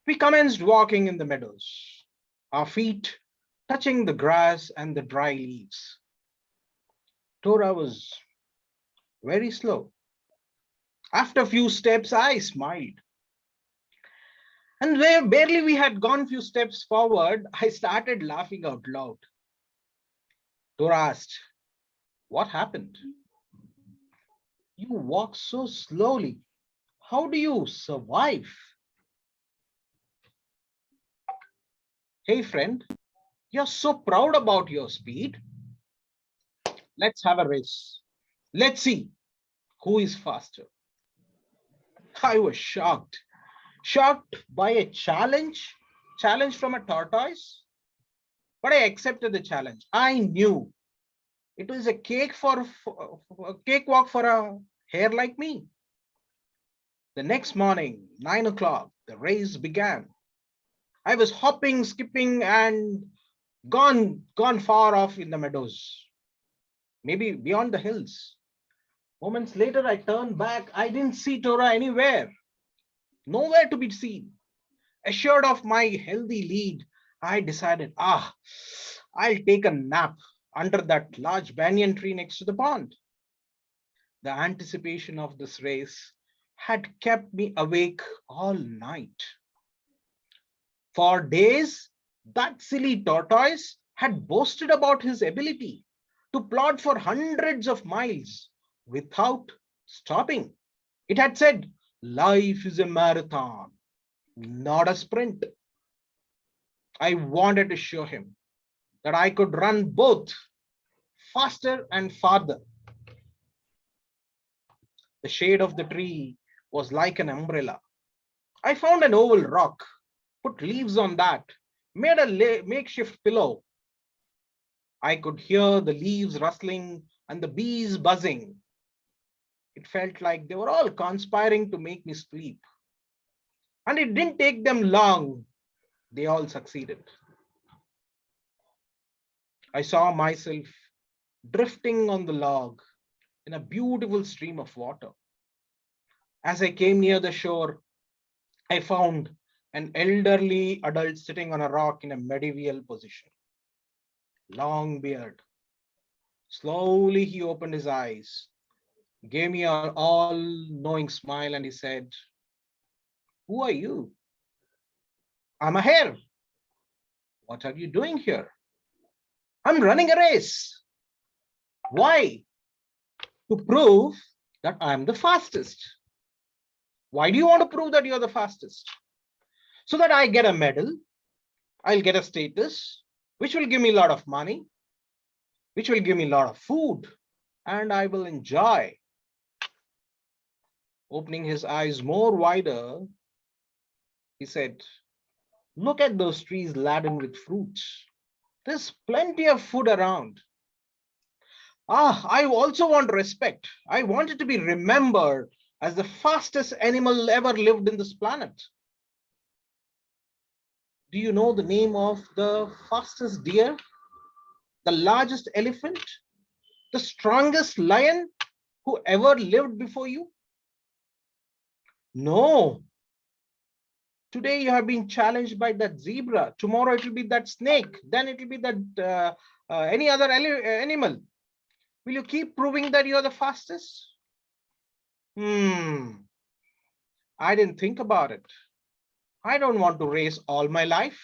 We commenced walking in the meadows, our feet touching the grass and the dry leaves. Tora was very slow. After a few steps, I smiled. And where barely we had gone few steps forward, I started laughing out loud. Tora asked, "What happened? You walk so slowly. How do you survive?" "Hey friend, you're so proud about your speed. Let's have a race. Let's see Who is faster? I was shocked. Shocked by a challenge from a tortoise. But I accepted the challenge. I knew it was a cakewalk for a hare like me. The next morning, 9 o'clock, the race began. I was hopping, skipping, and gone far off in the meadows, maybe beyond the hills. Moments later, I turned back. I didn't see Tora anywhere, nowhere to be seen. Assured of my healthy lead, I decided, I'll take a nap under that large banyan tree next to the pond. The anticipation of this race had kept me awake all night. For days, that silly tortoise had boasted about his ability to plod for hundreds of miles without stopping. It had said, life is a marathon, not a sprint. I wanted to show him that I could run both faster and farther. The shade of the tree was like an umbrella. I found an oval rock, put leaves on that, made a makeshift pillow. I could hear the leaves rustling and the bees buzzing. It felt like they were all conspiring to make me sleep. And it didn't take them long. They all succeeded. I saw myself drifting on the log in a beautiful stream of water. As I came near the shore, I found an elderly adult sitting on a rock in a medieval position. Long beard. Slowly he opened his eyes, gave me an all-knowing smile, and he said, who are you? I'm a hare. What are you doing here? I'm running a race. Why? To prove that I'm the fastest. Why do you want to prove that you're the fastest? So that I get a medal, I'll get a status, which will give me a lot of money, which will give me a lot of food, and I will enjoy. Opening his eyes more wider, he said, look at those trees laden with fruits. There's plenty of food around. I also want respect. I wanted to be remembered as the fastest animal ever lived in this planet. Do you know the name of the fastest deer? The largest elephant? The strongest lion who ever lived before you? No. Today you have been challenged by that zebra. Tomorrow it will be that snake. Then it will be that any other animal. Will you keep proving that you're the fastest? I didn't think about it. I don't want to race all my life.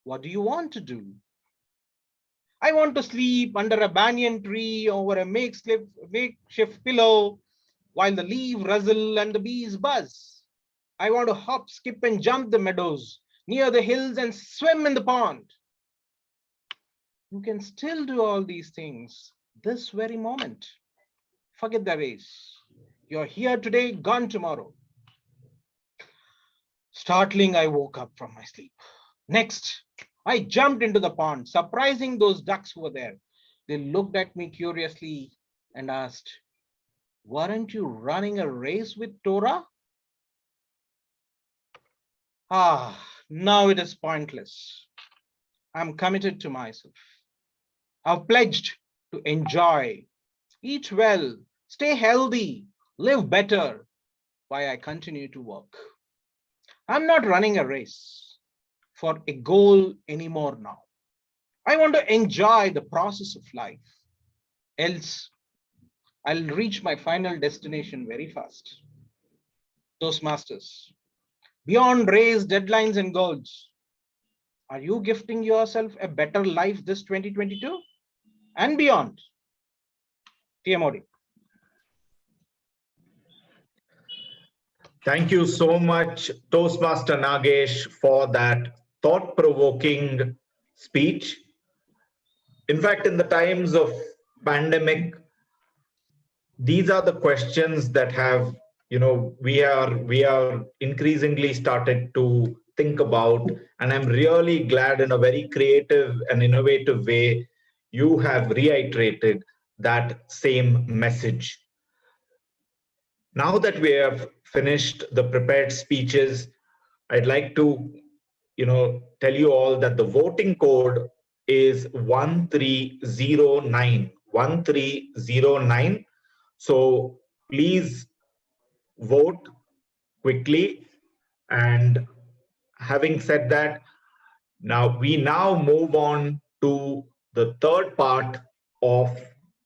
What do you want to do? I want to sleep under a banyan tree over a makeshift pillow while the leaves rustle and the bees buzz. I want to hop, skip, and jump the meadows near the hills and swim in the pond. You can still do all these things this very moment. Forget the race. You're here today, gone tomorrow. Startling, I woke up from my sleep. Next, I jumped into the pond, surprising those ducks who were there. They looked at me curiously and asked, weren't you running a race with Tora? Now it is pointless. I'm committed to myself. I've pledged to enjoy, eat well, stay healthy, live better while I continue to work. I'm not running a race for a goal anymore now. I want to enjoy the process of life. Else, I'll reach my final destination very fast. Toastmasters, beyond race, deadlines, and goals, are you gifting yourself a better life this 2022 and beyond? TM. Thank you so much, Toastmaster Nagesh, for that thought-provoking speech. In fact, in the times of pandemic, these are the questions that have, we are increasingly started to think about, and I'm really glad in a very creative and innovative way you have reiterated that same message. Now that we have finished the prepared speeches, I'd like to, tell you all that the voting code is 1309. 1309. So please vote quickly. And having said that, we now move on to the third part of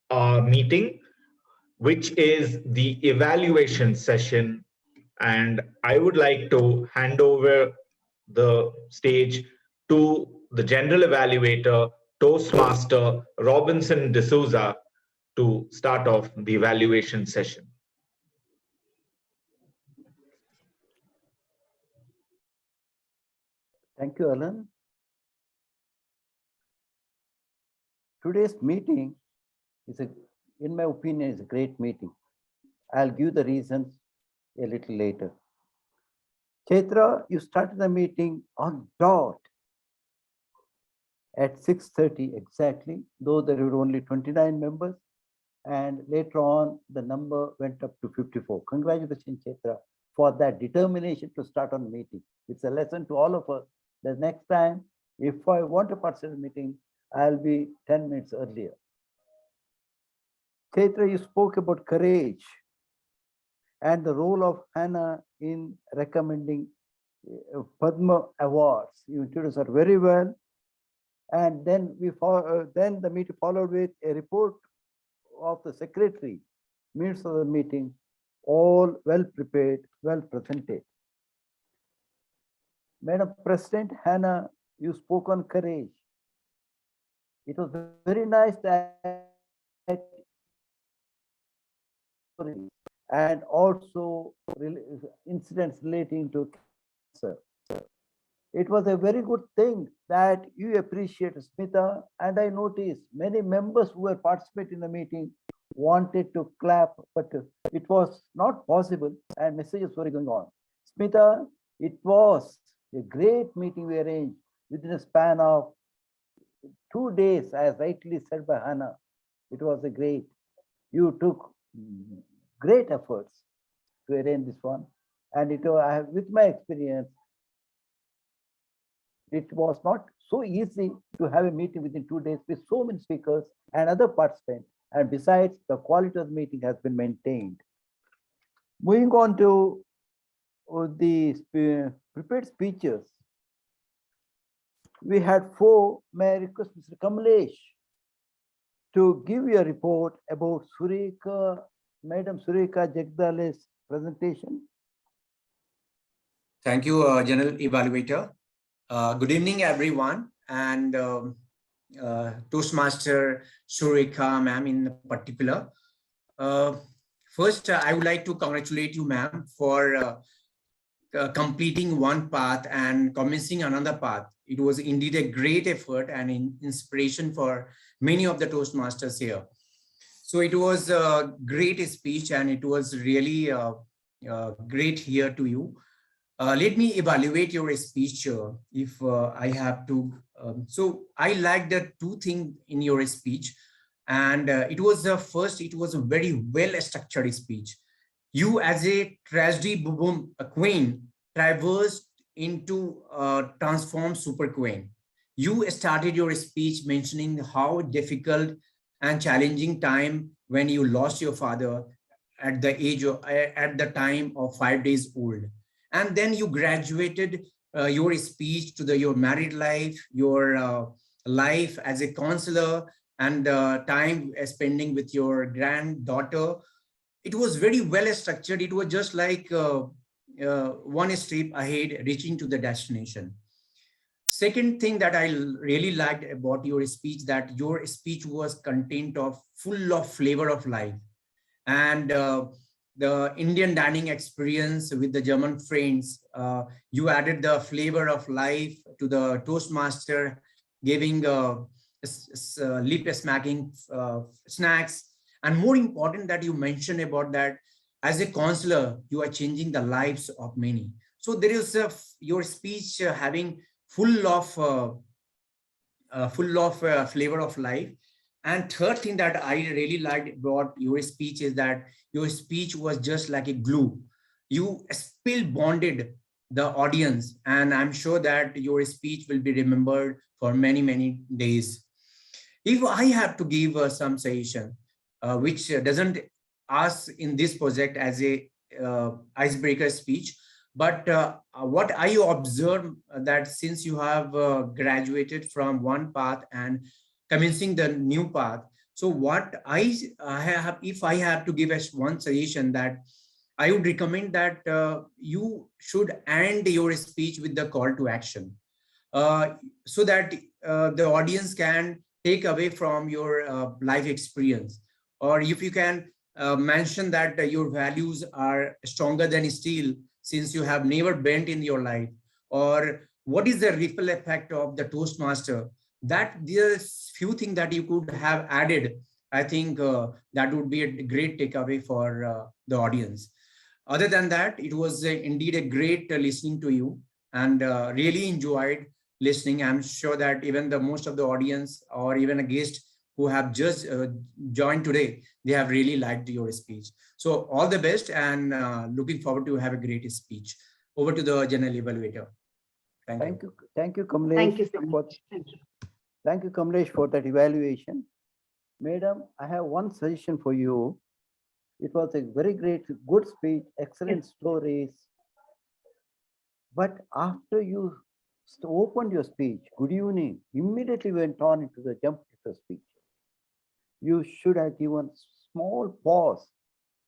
our meeting, which is the evaluation session. And I would like to hand over the stage to the general evaluator, Toastmaster Robinson D'Souza, to start off the evaluation session. Thank you, Alan. Today's meeting is, in my opinion, is a great meeting. I'll give the reasons a little later. Chaitra, you started the meeting on dot at 6:30 exactly, though there were only 29 members, and later on the number went up to 54. Congratulations, Chaitra, for that determination to start on the meeting. It's a lesson to all of us. The next time, if I want to participate in the meeting, I'll be 10 minutes earlier. Chaitra, you spoke about courage and the role of Hannah in recommending Padma Awards. You introduced her very well. And then then the meeting followed with a report of the secretary, minutes of the meeting, all well prepared, well presented. Madam President Hannah, you spoke on courage. It was very nice that and also incidents relating to cancer. It was a very good thing that you appreciate Smita, and I noticed many members who were participating in the meeting wanted to clap, but it was not possible and messages were going on. Smita, it was a great meeting we arranged within a span of 2 days, as rightly said by Hannah. It was a great, you took great efforts to arrange this one. And I have, with my experience, it was not so easy to have a meeting within 2 days with so many speakers and other participants. And besides, the quality of the meeting has been maintained. Moving on to the prepared speeches, we had 4. May I request Mr. Kamlesh to give you a report about Surekha, Madam Surekha Jagdale's presentation. Thank you, General Evaluator. Good evening, everyone, and Toastmaster Surekha, ma'am, in particular. First, I would like to congratulate you, ma'am, for completing one path and commencing another path. It was indeed a great effort and inspiration for many of the Toastmasters here. So it was a great speech, and it was really great here to you. Let me evaluate your speech if I have to. So I liked the 2 things in your speech, and it was first, it was a very well structured speech. You, as a tragedy boom queen, traversed into transformed super queen. You started your speech mentioning how difficult and challenging time when you lost your father at the time of 5 days old. And then you graduated your speech to your married life, your life as a counselor, and time spending with your granddaughter. It was very well structured. It was just like one step ahead, reaching to the destination. Second thing that I really liked about your speech, that your speech was content of full of flavor of life. And the Indian dining experience with the German friends, you added the flavor of life to the Toastmaster, giving lip smacking snacks, And more important that you mentioned about that as a counselor, you are changing the lives of many. So there is your speech having full of flavor of life. And third thing that I really liked about your speech is that your speech was just like a glue. You still bonded the audience, and I'm sure that your speech will be remembered for many, many days. If I have to give some suggestion, which doesn't ask in this project as a icebreaker speech, but what I observe that since you have graduated from one path and commencing the new path, so what I have, if I have to give us one suggestion, that I would recommend that you should end your speech with the call to action, so that the audience can take away from your life experience. Or if you can mention that your values are stronger than steel since you have never bent in your life, or what is the ripple effect of the Toastmaster, that there's few things that you could have added. I think that would be a great takeaway for the audience. Other than that, it was indeed a great listening to you, and really enjoyed listening. I'm sure that even the most of the audience or even a guest who have just joined today, they have really liked your speech. So all the best, and looking forward to have a great speech. Over to the general evaluator. Thank you. Thank you, Kamlesh. Thank you so much. Thank you, Kamlesh, for that evaluation. Madam, I have one suggestion for you. It was a very great, good speech, excellent stories. But after you opened your speech, good evening, immediately went on into the jump to the speech. You should have given small pause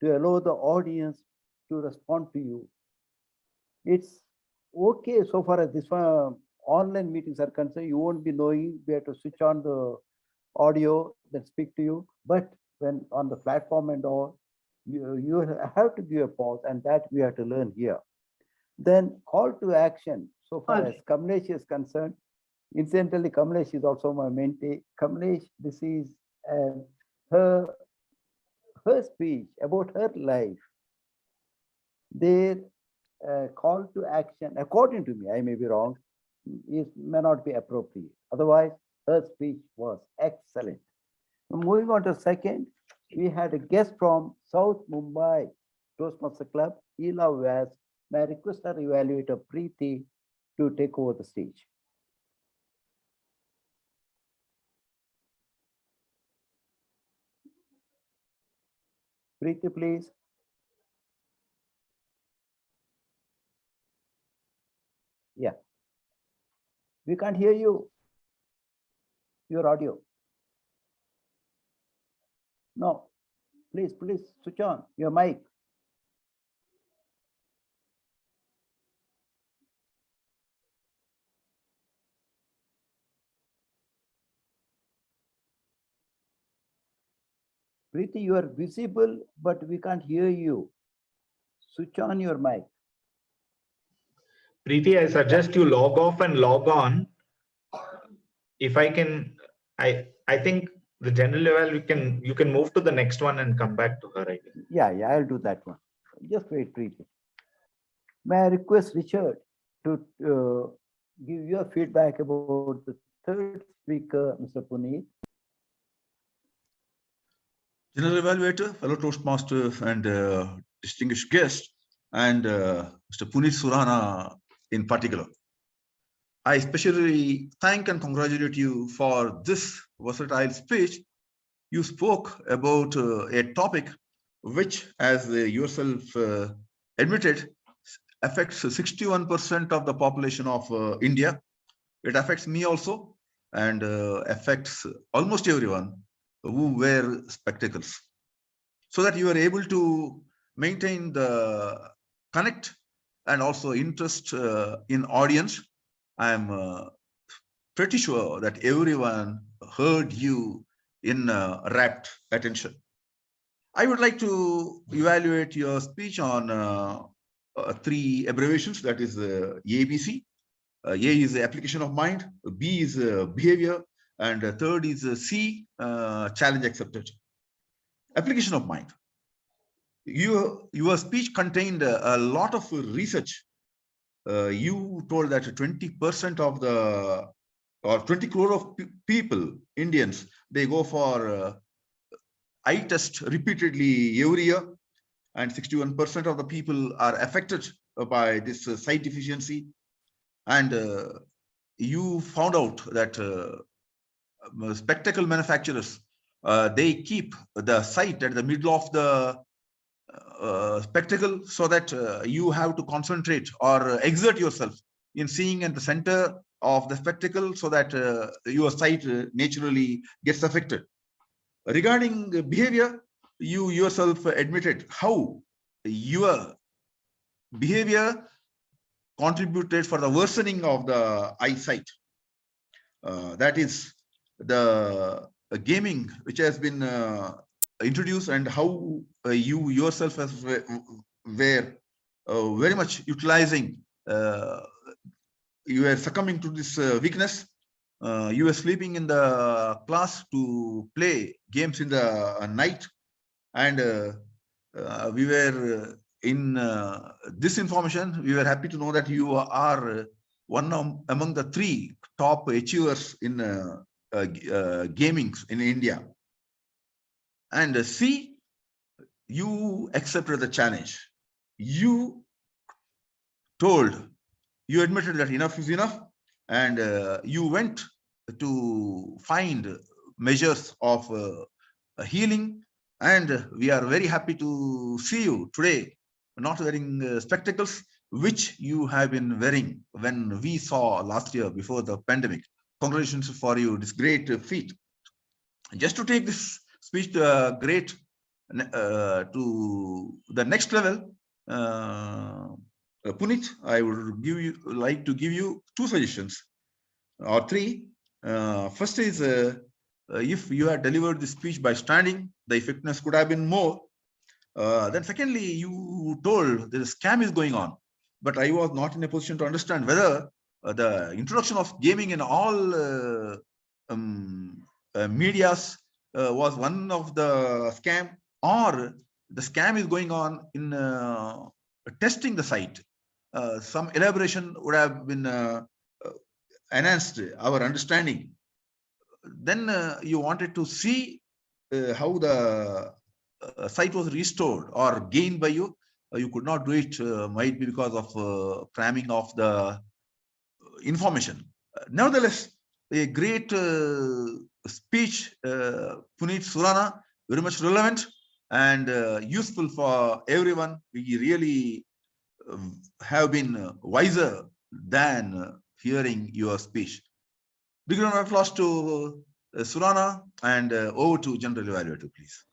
to allow the audience to respond to you. It's okay so far as this one, online meetings are concerned, you won't be knowing where to switch on the audio that speak to you. But when on the platform and all, you have to give a pause, and that we have to learn here. Then call to action. So far as Kamlesh is concerned, incidentally, Kamlesh is also my mentee. Kamlesh, this is her speech about her life. Their call to action, according to me, I may be wrong, may not be appropriate. Otherwise, her speech was excellent. Moving on to second, we had a guest from South Mumbai Toastmaster Club, Ila West. May I request our evaluator Preeti to take over the stage. Preeti, please. Yeah. We can't hear you. Your audio. No. Please switch on your mic. Preeti, you are visible, but we can't hear you. Switch on your mic. Preeti, I suggest you log off and log on. If I can, I think the general level, you can move to the next one and come back to her. I think. Yeah, I'll do that one. Just wait, Preeti. May I request Richard to give your feedback about the third speaker, Mr. Puneeth? General Evaluator, fellow Toastmasters, and distinguished guest, and Mr. Puneeth Surana in particular. I especially thank and congratulate you for this versatile speech. You spoke about a topic which, as yourself admitted, affects 61% of the population of India. It affects me also, and affects almost everyone who wear spectacles. So that you are able to maintain the connect and also interest in audience. I'm pretty sure that everyone heard you in rapt attention. I would like to evaluate your speech on three abbreviations, that is ABC. A is the application of mind, B is behavior, and third is C, challenge accepted. application of mind. Your speech contained a lot of research. You told that 20% of the, or 20 crore of people, Indians, they go for eye test repeatedly every year, and 61% of the people are affected by this sight deficiency. And you found out that spectacle manufacturers, they keep the sight at the middle of the spectacle, so that you have to concentrate or exert yourself in seeing at the center of the spectacle, so that your sight naturally gets affected. Regarding behavior, you yourself admitted how your behavior contributed for the worsening of the eyesight. That is the gaming which has been introduced, and how you yourself were very much utilizing, you were succumbing to this weakness. You were sleeping in the class to play games in the night, and we were in this information, we were happy to know that you are one among the 3 top achievers in gaming in India. And C, you accepted the challenge. You admitted that enough is enough, and you went to find measures of healing. And we are very happy to see you today not wearing spectacles, which you have been wearing when we saw last year before the pandemic. Congratulations for you, this great feat. Just to take this speech to the next level, Puneeth, I would like to give you 2 suggestions or 3. First is, if you had delivered the speech by standing, the effectiveness could have been more. Then secondly, you told the scam is going on, but I was not in a position to understand whether the introduction of gaming in all medias was one of the scam, or the scam is going on in testing the site. Some elaboration would have been enhanced our understanding. Then you wanted to see how the site was restored or gained by you. You could not do it, might be because of cramming of the information. Nevertheless, a great speech, Puneeth, Surana, very much relevant and useful for everyone. We really have been wiser than hearing your speech. Big round of applause to Surana, and over to General Evaluator, please.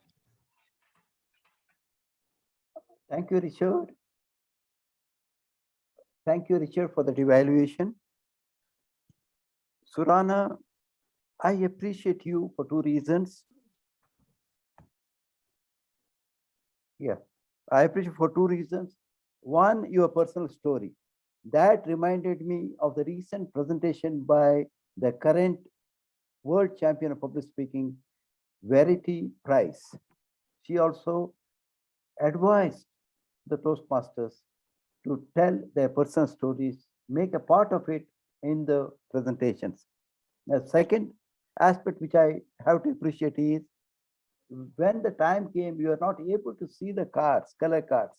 Thank you, Richard. Thank you, Richard, for that evaluation. Surana, I appreciate you for 2 reasons. Yeah, I appreciate for 2 reasons. One, your personal story. That reminded me of the recent presentation by the current world champion of public speaking, Verity Price. She also advised the Toastmasters to tell their personal stories, make a part of it in the presentations. The second aspect which I have to appreciate is, when the time came, you are not able to see the cards, color cards.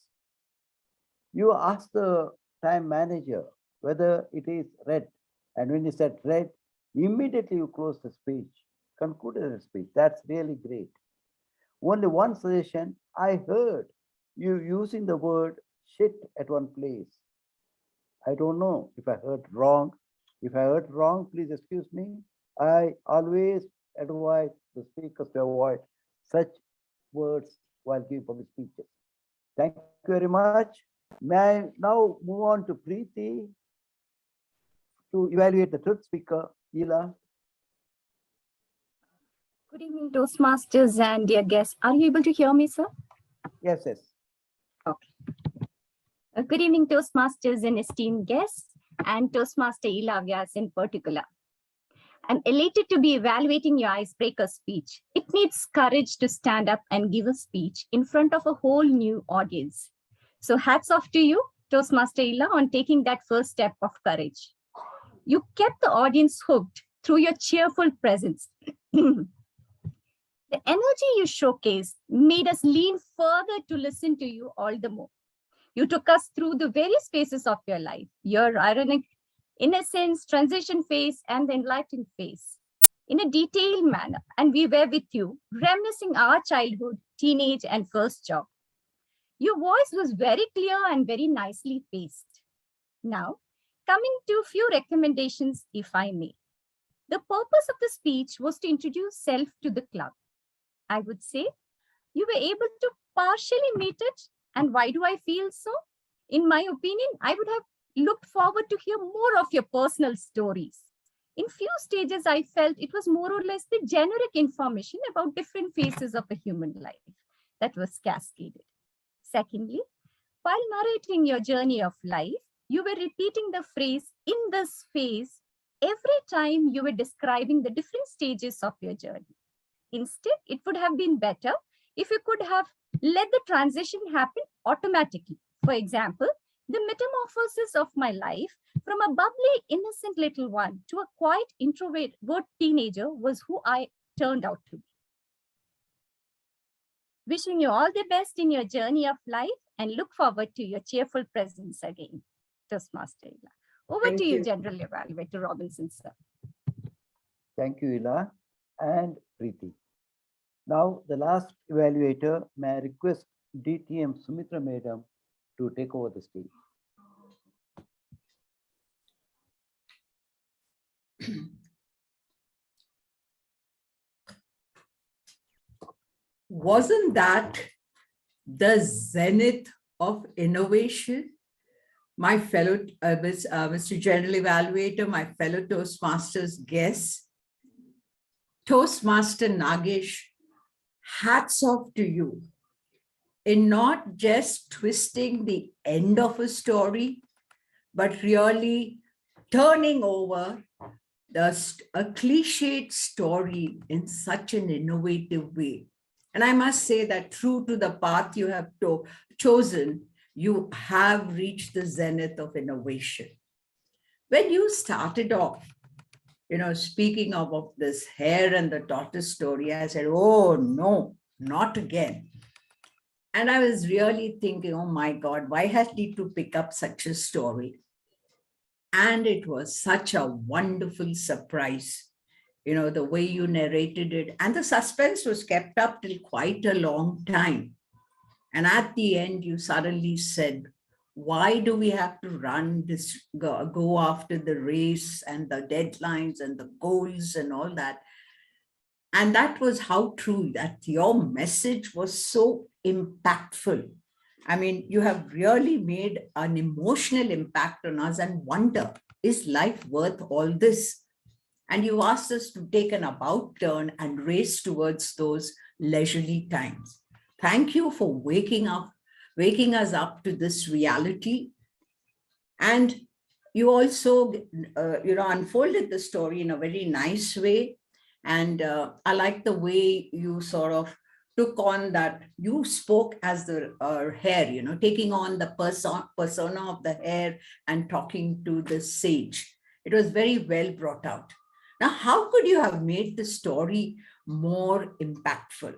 You ask the time manager whether it is red, and when you said red, immediately you close the speech, concluded the speech. That's really great. Only one suggestion, I heard you using the word shit at one place. I don't know if I heard wrong. If I heard wrong, please excuse me. I always advise the speakers to avoid such words while giving public speeches. Thank you very much. May I now move on to Preeti to evaluate the 3rd speaker, Ila. Good evening, Toastmasters and dear guests. Are you able to hear me, sir? Yes, yes. Okay. Good evening, Toastmasters and esteemed guests, and Toastmaster Ila in particular. and elated to be evaluating your icebreaker speech. It needs courage to stand up and give a speech in front of a whole new audience. So hats off to you, Toastmaster Ila, on taking that first step of courage. You kept the audience hooked through your cheerful presence. The energy you showcased made us lean further to listen to you all the more. You took us through the various phases of your life, your ironic innocence, transition phase, and the enlightened phase in a detailed manner. And we were with you, reminiscing our childhood, teenage, and first job. Your voice was very clear and very nicely paced. Now, coming to a few recommendations, if I may. The purpose of the speech was to introduce self to the club. I would say you were able to partially meet it. And why do I feel so? In my opinion, I would have looked forward to hear more of your personal stories. In few stages, I felt it was more or less the generic information about different phases of a human life that was cascaded. Secondly, while narrating your journey of life, you were repeating the phrase "in this phase" every time you were describing the different stages of your journey. Instead, it would have been better if you could have let the transition happen automatically. For example, the metamorphosis of my life from a bubbly, innocent little one to a quiet, introvert teenager was who I turned out to be. Wishing you all the best in your journey of life and look forward to your cheerful presence again, Toastmaster Ila. Over to you, General Evaluator Robinson, sir. Thank you, Ila and Preeti. Now, the last evaluator, may I request DTM Sumitra Madam to take over the stage. Wasn't that the zenith of innovation? My fellow, Mr. General Evaluator, my fellow Toastmasters guests, Toastmaster Nagesh, hats off to you in not just twisting the end of a story, but really turning over a cliched story in such an innovative way. And I must say that true to the path you have chosen, you have reached the zenith of innovation. When you started off, speaking of this hare and the tortoise story, I said, oh no, not again. And I was really thinking, oh my God, why has he to pick up such a story? And it was such a wonderful surprise, the way you narrated it. And the suspense was kept up till quite a long time. And at the end, you suddenly said, why do we have to run this, go after the race and the deadlines and the goals and all that? And that was how true, that your message was so impactful. I mean, you have really made an emotional impact on us and wonder, is life worth all this? And you asked us to take an about turn and race towards those leisurely times. Thank you for waking us up to this reality. And you also, unfolded the story in a very nice way. And I like the way you sort of took on that. You spoke as the hare, taking on the persona of the hare and talking to the sage. It was very well brought out. Now, how could you have made the story more impactful?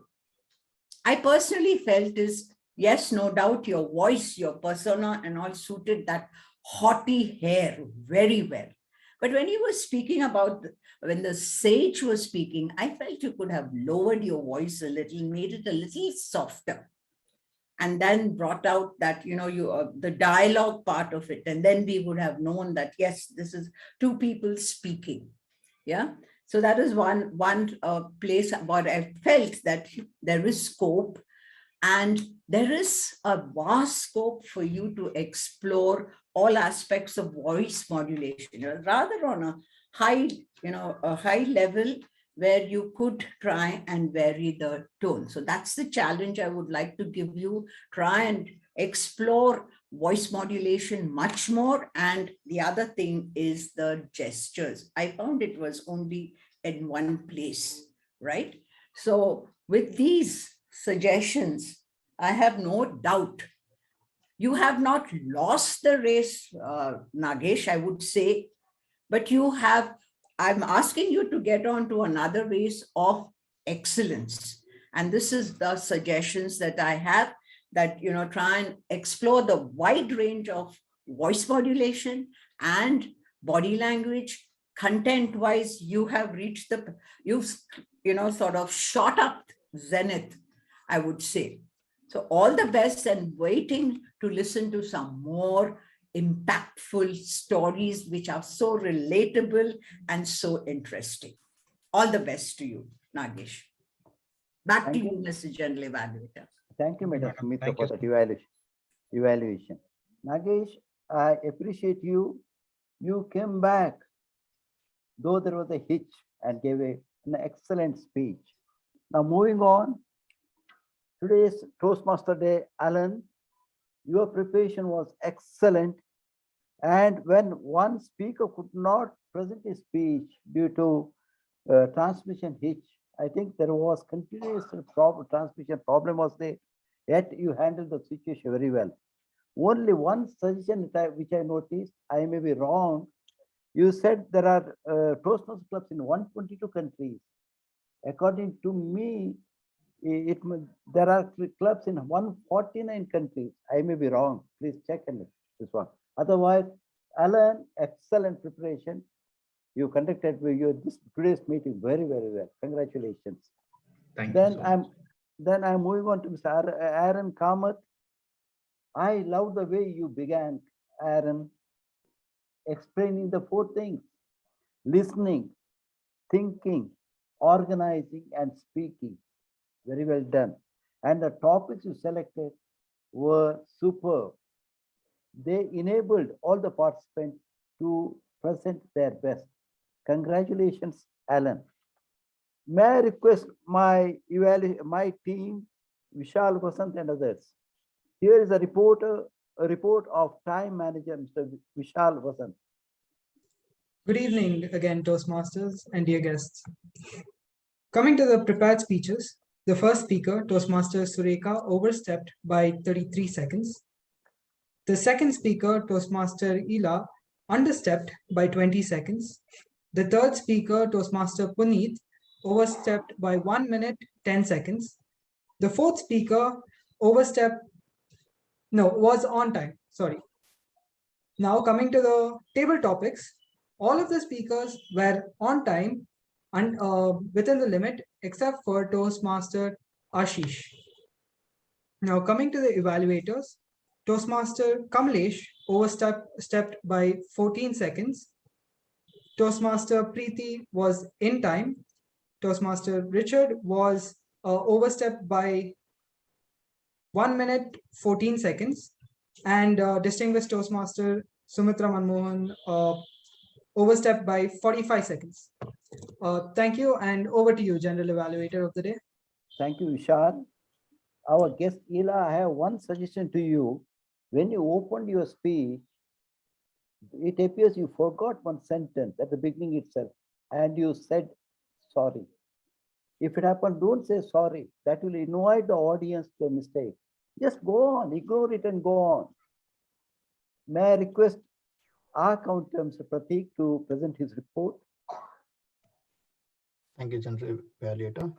I personally felt is, yes, no doubt your voice, your persona and all suited that haughty hare very well. But when you were speaking about, when the sage was speaking, I felt you could have lowered your voice a little, made it a little softer, and then brought out that, the dialogue part of it. And then we would have known that, yes, this is two people speaking. Yeah. So that is one place where I felt that there is scope, and there is a vast scope for you to explore all aspects of voice modulation, rather on a high level where you could try and vary the tone. So that's the challenge I would like to give you. Try and explore voice modulation much more. And the other thing is the gestures. I found it was only in one place, right? So with these suggestions, I have no doubt you have not lost the race, Nagesh, I would say, but you have, I'm asking you to get on to another race of excellence. And this is the suggestions that I have, that, you know, try and explore the wide range of voice modulation and body language. Content wise, you have reached you've, you know, sort of shot up zenith, I would say. So all the best, and waiting to listen to some more impactful stories which are so relatable and so interesting. All the best to you, Nagesh. Back to you, Mr. General Evaluator. Thank you, Madam Sumitra, for that evaluation. Nagesh, I appreciate you. You came back, though there was a hitch, and gave an excellent speech. Now, moving on, today's Toastmaster Day, Alan, your preparation was excellent. And when one speaker could not present his speech due to transmission hitch, I think there was continuous transmission problem was there, yet you handled the situation very well. Only one suggestion which I noticed, I may be wrong, you said there are Toastmasters clubs in 122 countries. According to me, there are clubs in 149 countries. I may be wrong. Please check on this one. Otherwise, Alan, excellent preparation. You conducted today's meeting very, very well. Congratulations. Thank then you so I'm much. then I'm moving on to Mr. Aaron Kamath. I love the way you began, Aaron, explaining the 4 things: listening, thinking, organizing, and speaking. Very well done. And the topics you selected were superb. They enabled all the participants to present their best. Congratulations, Alan. May I request my team, Vishal, Vasant, and others. Here is a report of time manager, Mr. Vishal Vasant. Good evening again, Toastmasters and dear guests. Coming to the prepared speeches, the first speaker, Toastmaster Surekha, overstepped by 33 seconds. The second speaker, Toastmaster Ila, understepped by 20 seconds. The third speaker, Toastmaster Puneeth, overstepped by 1 minute, 10 seconds. The fourth speaker was on time, sorry. Now coming to the table topics, all of the speakers were on time and within the limit, except for Toastmaster Ashish. Now coming to the evaluators, Toastmaster Kamlesh overstepped by 14 seconds. Toastmaster Preeti was in time. Toastmaster Richard was overstepped by 1 minute, 14 seconds. And distinguished Toastmaster Sumitra Manmohan overstepped by 45 seconds. Thank you, and over to you, General Evaluator of the Day. Thank you, Vishal. Our guest Ila, I have one suggestion to you. When you opened your speech, it appears you forgot one sentence at the beginning itself, and you said sorry. If it happened, don't say sorry. That will invite the audience to a mistake. Just go on, ignore it and go on. May I request our counter, Mr. Pratik, to present his report? Thank you, General Evaluator.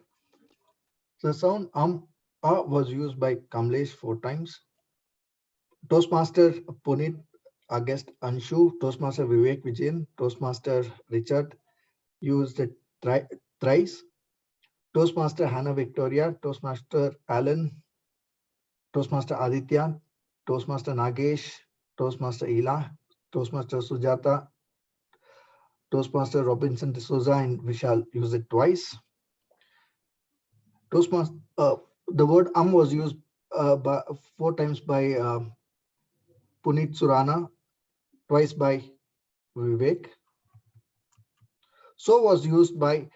So the sound was used by Kamlesh 4 times. Toastmaster Puneeth, our guest Anshu, Toastmaster Vivek Vijayan, Toastmaster Richard used it thrice. Toastmaster Hannah Victoria, Toastmaster Alan, Toastmaster Aditya, Toastmaster Nagesh, Toastmaster Ila, Toastmaster Sujata, Toastmaster Robinson D'Souza, and Vishal used it twice. Toastmaster, the word was used 4 times by Puneeth Surana, twice by Vivek. So was used by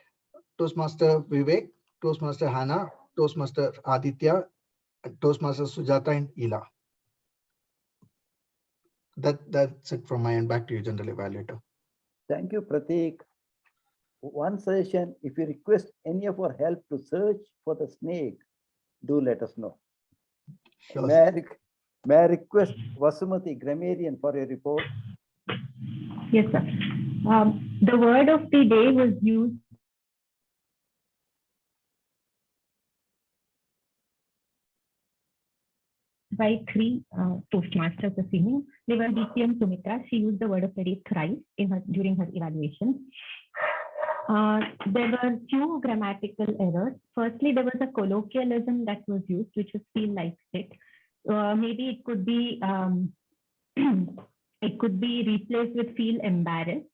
Toastmaster Vivek, Toastmaster Hannah, Toastmaster Aditya, Toastmaster Sujata, and Ila. That's it from my end. Back to you, General Evaluator. Thank you, Prateek. One suggestion, if you request any of our help to search for the snake, do let us know. Sure. May I request Vasumati, grammarian, for a report? Yes, sir. The word of the day was used by three Toastmasters this evening. They were TM Surekha. She used the word of the day thrice during her evaluation. There were few grammatical errors. Firstly, there was a colloquialism that was used, which was feel like it. Maybe it could be replaced with feel embarrassed.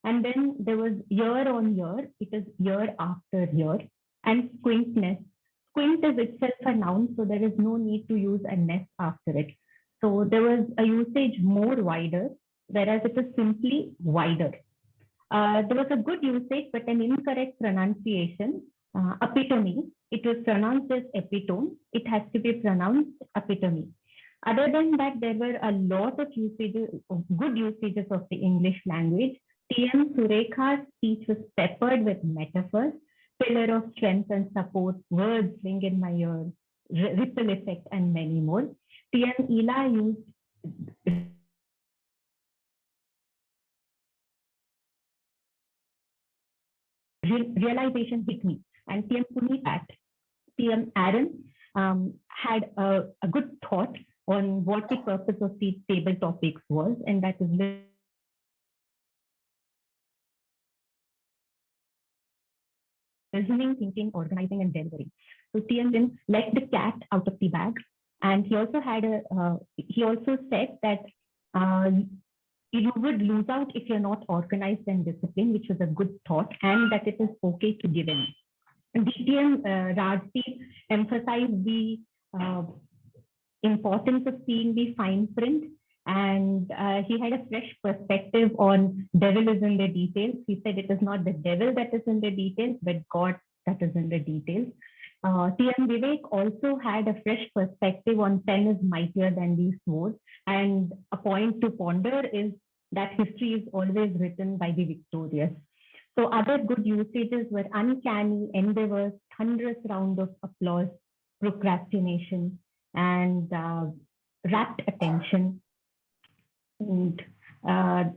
And then there was year on year. It is year after year. And squintness. Squint is itself a noun, so there is no need to use a ness after it. So there was a usage more wider, whereas it is simply wider. There was a good usage, but an incorrect pronunciation. Epitome, it was pronounced as epitome. It has to be pronounced epitome. Other than that, there were a lot of usages, good usages of the English language. TM Surekha's speech was peppered with metaphors, pillar of strength and support, words ring in my ears, ripple effect, and many more. TM Ila used realization hit me, and TM Puneeth, TM Aaron had a good thought on what the purpose of these table topics was, and that is listening, thinking, organizing, and delivering. So TM then let the cat out of the bag, and he also had he also said that you would lose out if you're not organized and disciplined, which was a good thought, and that it is okay to give in. DTM Rajdeep emphasized the importance of seeing the fine print, and he had a fresh perspective on devil is in the details. He said it is not the devil that is in the details, but God that is in the details. TM Vivek also had a fresh perspective on pen is mightier than the sword, and a point to ponder is that history is always written by the victorious. So other good usages were uncanny endeavors, thunderous round of applause, procrastination, and rapt attention. And I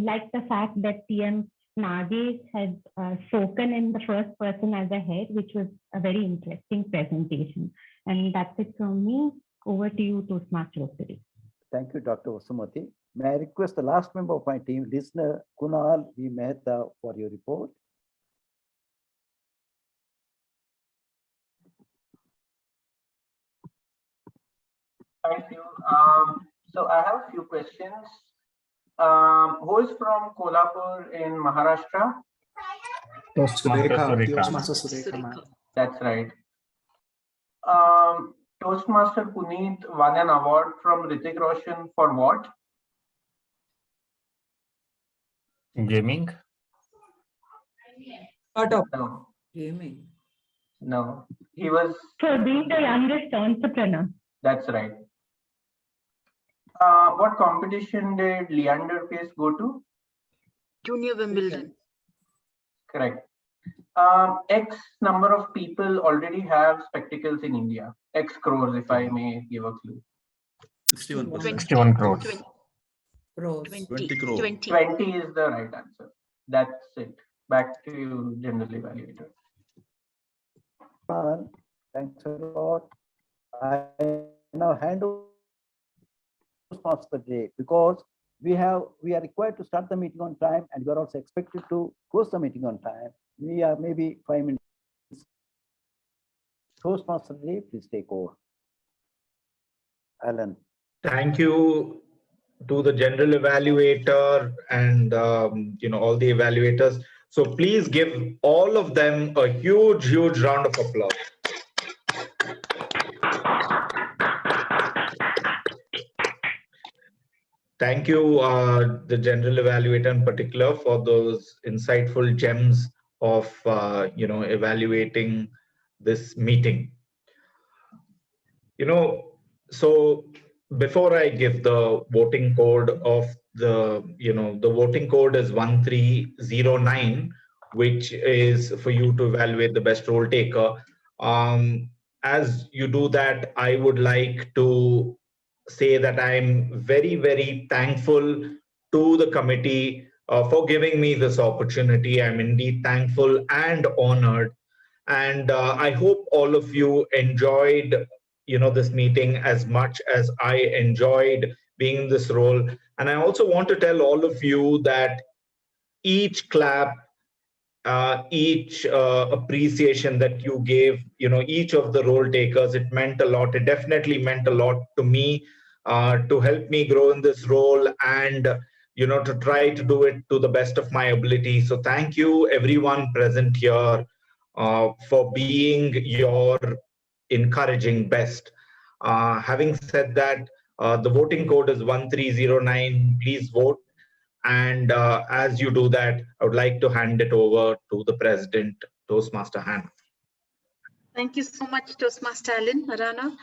like the fact that TM Nagesh had spoken in the first person as a head, which was a very interesting presentation. And that's it from me. Over to you, Toastmaster of the day. Thank you, Dr. Vasumati. May I request the last member of my team, listener Kunal V. Mehta, for your report? Thank you. So I have a few questions. Who is from Kolhapur in Maharashtra? Toastmaster Surekha. That's right. Toastmaster Puneeth won an award from Hrithik Roshan for what? Gaming. No. Gaming. No. He was. For being the youngest entrepreneur. That's right. What competition did Leander Pace go to? Junior Wimbledon. Correct. X number of people already have spectacles in India. X crores, if I may give a clue. 61%. 61 crores. 20 crores. 20 is the right answer. That's it. Back to you, General Evaluator. Thanks a lot. I now hand over Toastmaster of the day, because we are required to start the meeting on time, and we are also expected to close the meeting on time. We are maybe 5 minutes. Toastmaster of the day, please take over. Alan. Thank you to the general evaluator and all the evaluators. So please give all of them a huge round of applause. Thank you, the general evaluator in particular, for those insightful gems of evaluating this meeting. So before I give the voting code of the voting code is 1309, which is for you to evaluate the best role taker. As you do that, I would like to say that I'm very, very thankful to the committee for giving me this opportunity. I'm indeed thankful and honored. And I hope all of you enjoyed this meeting as much as I enjoyed being in this role. And I also want to tell all of you that each clap, each appreciation that you gave, each of the role takers, it meant a lot. It definitely meant a lot to me, to help me grow in this role and to try to do it to the best of my ability. So thank you everyone present here for being your encouraging best. Having said that, the voting code is 1309. Please vote. And as you do that, I would like to hand it over to the President, Toastmaster Hannah. Thank you so much, Toastmaster Alan, Rana.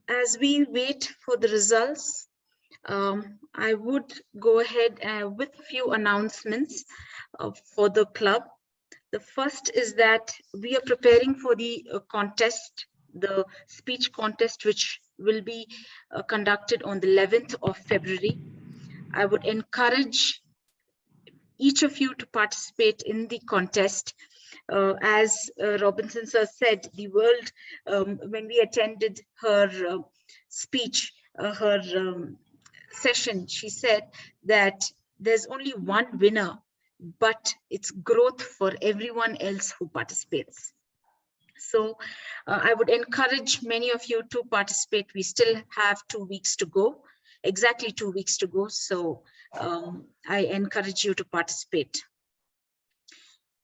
As we wait for the results, I would go ahead with a few announcements for the club. The first is that we are preparing for the contest, the speech contest, which will be conducted on the 11th of February. I would encourage each of you to participate in the contest. As Robinson sir said, the world, when we attended her speech, her session, she said that there's only one winner, but it's growth for everyone else who participates. So I would encourage many of you to participate. We still have 2 weeks to go, exactly 2 weeks to go. So I encourage you to participate.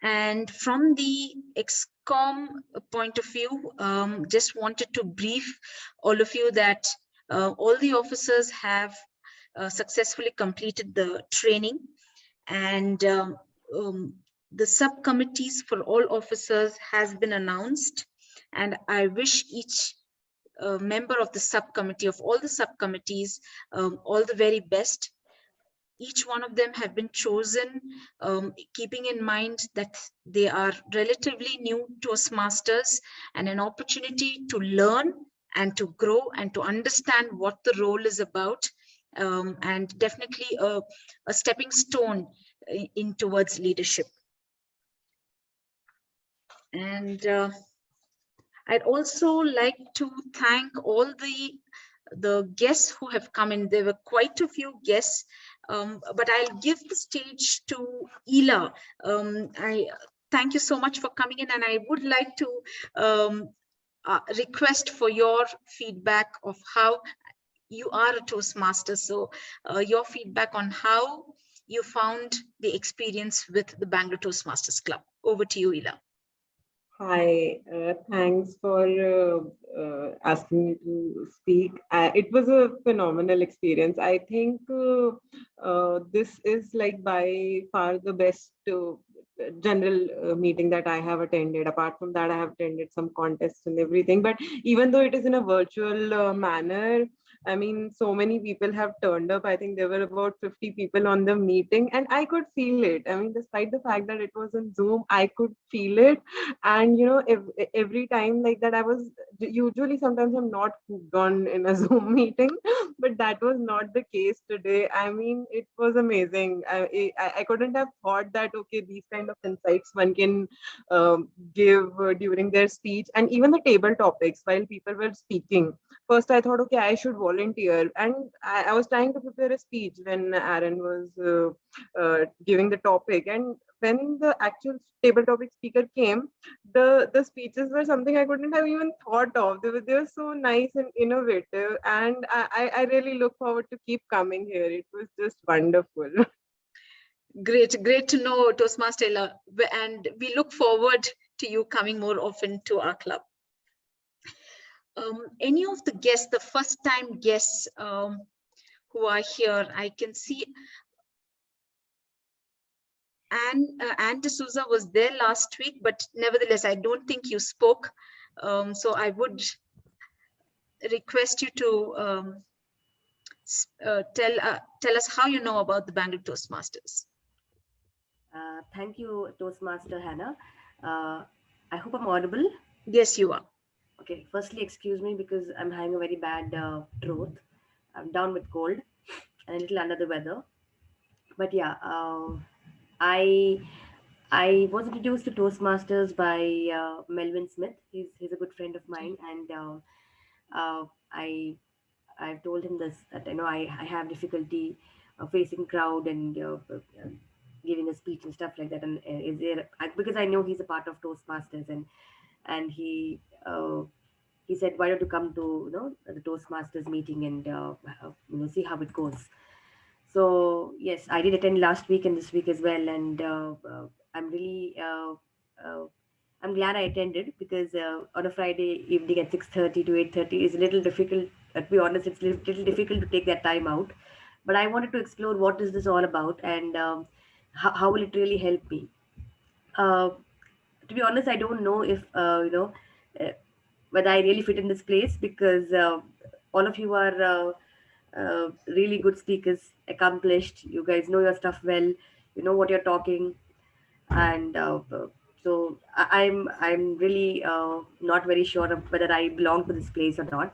And from the ExCom point of view, just wanted to brief all of you that all the officers have successfully completed the training, and the subcommittees for all officers has been announced, and I wish each member of the subcommittee, of all the subcommittees, all the very best. Each one of them have been chosen, keeping in mind that they are relatively new Toastmasters, and an opportunity to learn and to grow and to understand what the role is about, and definitely a stepping stone in towards leadership. And I'd also like to thank all the guests who have come in. There were quite a few guests, but I'll give the stage to Ila. I thank you so much for coming in, and I would like to request for your feedback of how you are a Toastmaster. So your feedback on how you found the experience with the Bangalore Toastmasters Club. Over to you, Ila. Hi, thanks for asking me to speak. It was a phenomenal experience. I think this is like by far the best general meeting that I have attended. Apart from that, I have attended some contests and everything. But even though it is in a virtual manner, I mean, so many people have turned up. I think there were about 50 people on the meeting, and I could feel it. I mean, despite the fact that it was on Zoom, I could feel it. And you know, every time like that, I was usually, sometimes I'm not hooked on in a Zoom meeting, but that was not the case today. I mean, it was amazing. I couldn't have thought that, okay, these kind of insights one can give during their speech, and even the table topics while people were speaking. First, I thought, okay, I should volunteer, and I was trying to prepare a speech when Aaron was giving the topic, and when the actual table topic speaker came, the speeches were something I couldn't have even thought of. They were so nice and innovative, and I really look forward to keep coming here. It was just wonderful. Great to know, Toastmaster Ila, and we look forward to you coming more often to our club. Any of the guests, the first time guests who are here, I can see Anne D'Souza was there last week, but nevertheless, I don't think you spoke. So I would request you to tell us how you know about the Bangalore Toastmasters. Thank you, Toastmaster Hannah. I hope I'm audible. Yes, you are. Okay, firstly, excuse me because I'm having a very bad throat. I'm down with cold and a little under the weather. But yeah, I was introduced to Toastmasters by Melvin Smith. He's a good friend of mine, and I've told him this that I have difficulty facing crowd and giving a speech and stuff like that. And is there because I know he's a part of Toastmasters, and he said, why don't you come to the Toastmasters meeting and see how it goes. So yes, I did attend last week and this week as well, and I'm really I'm glad I attended because on a Friday evening at 6:30 to 8:30 is a little difficult. To be honest, it's a little difficult to take that time out. But I wanted to explore what is this all about and how will it really help me. To be honest, I don't know if whether I really fit in this place because all of you are really good speakers, accomplished. You guys know your stuff well. You know what you're talking, and so I'm really not very sure of whether I belong to this place or not.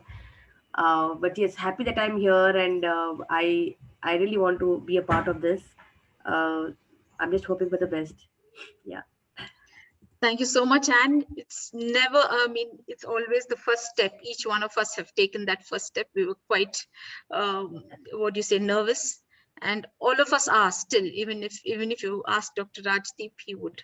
But yes, happy that I'm here, and I really want to be a part of this. I'm just hoping for the best. Yeah. Thank you so much. And it's never, I mean, it's always the first step. Each one of us have taken that first step. We were quite, what do you say, nervous. And all of us are still, even if you ask Dr. Rajdeep, he would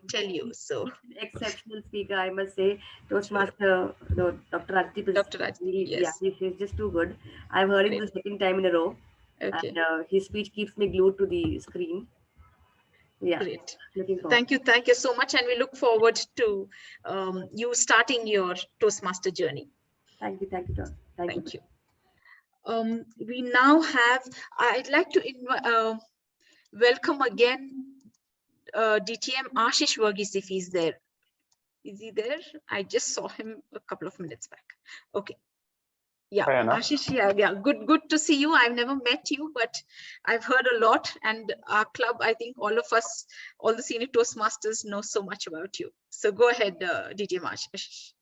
tell you. So Exceptional speaker, I must say. Toastmaster, Dr. Rajdeep is really, yes. Yeah, he's just too good. I've heard him the second time in a row. Okay. And his speech keeps me glued to the screen. Yeah. Great. Looking forward. Thank you so much, and we look forward to you starting your Toastmaster journey. Thank you, John. Thank you. We now have, I'd like to welcome again DTM Ashish Verghese if he's there. Is he there? I just saw him a couple of minutes back. Okay. Yeah, Ashish, yeah, good to see you. I've never met you, but I've heard a lot, and our club, I think all of us, all the senior Toastmasters know so much about you. So go ahead, DTM Ashish.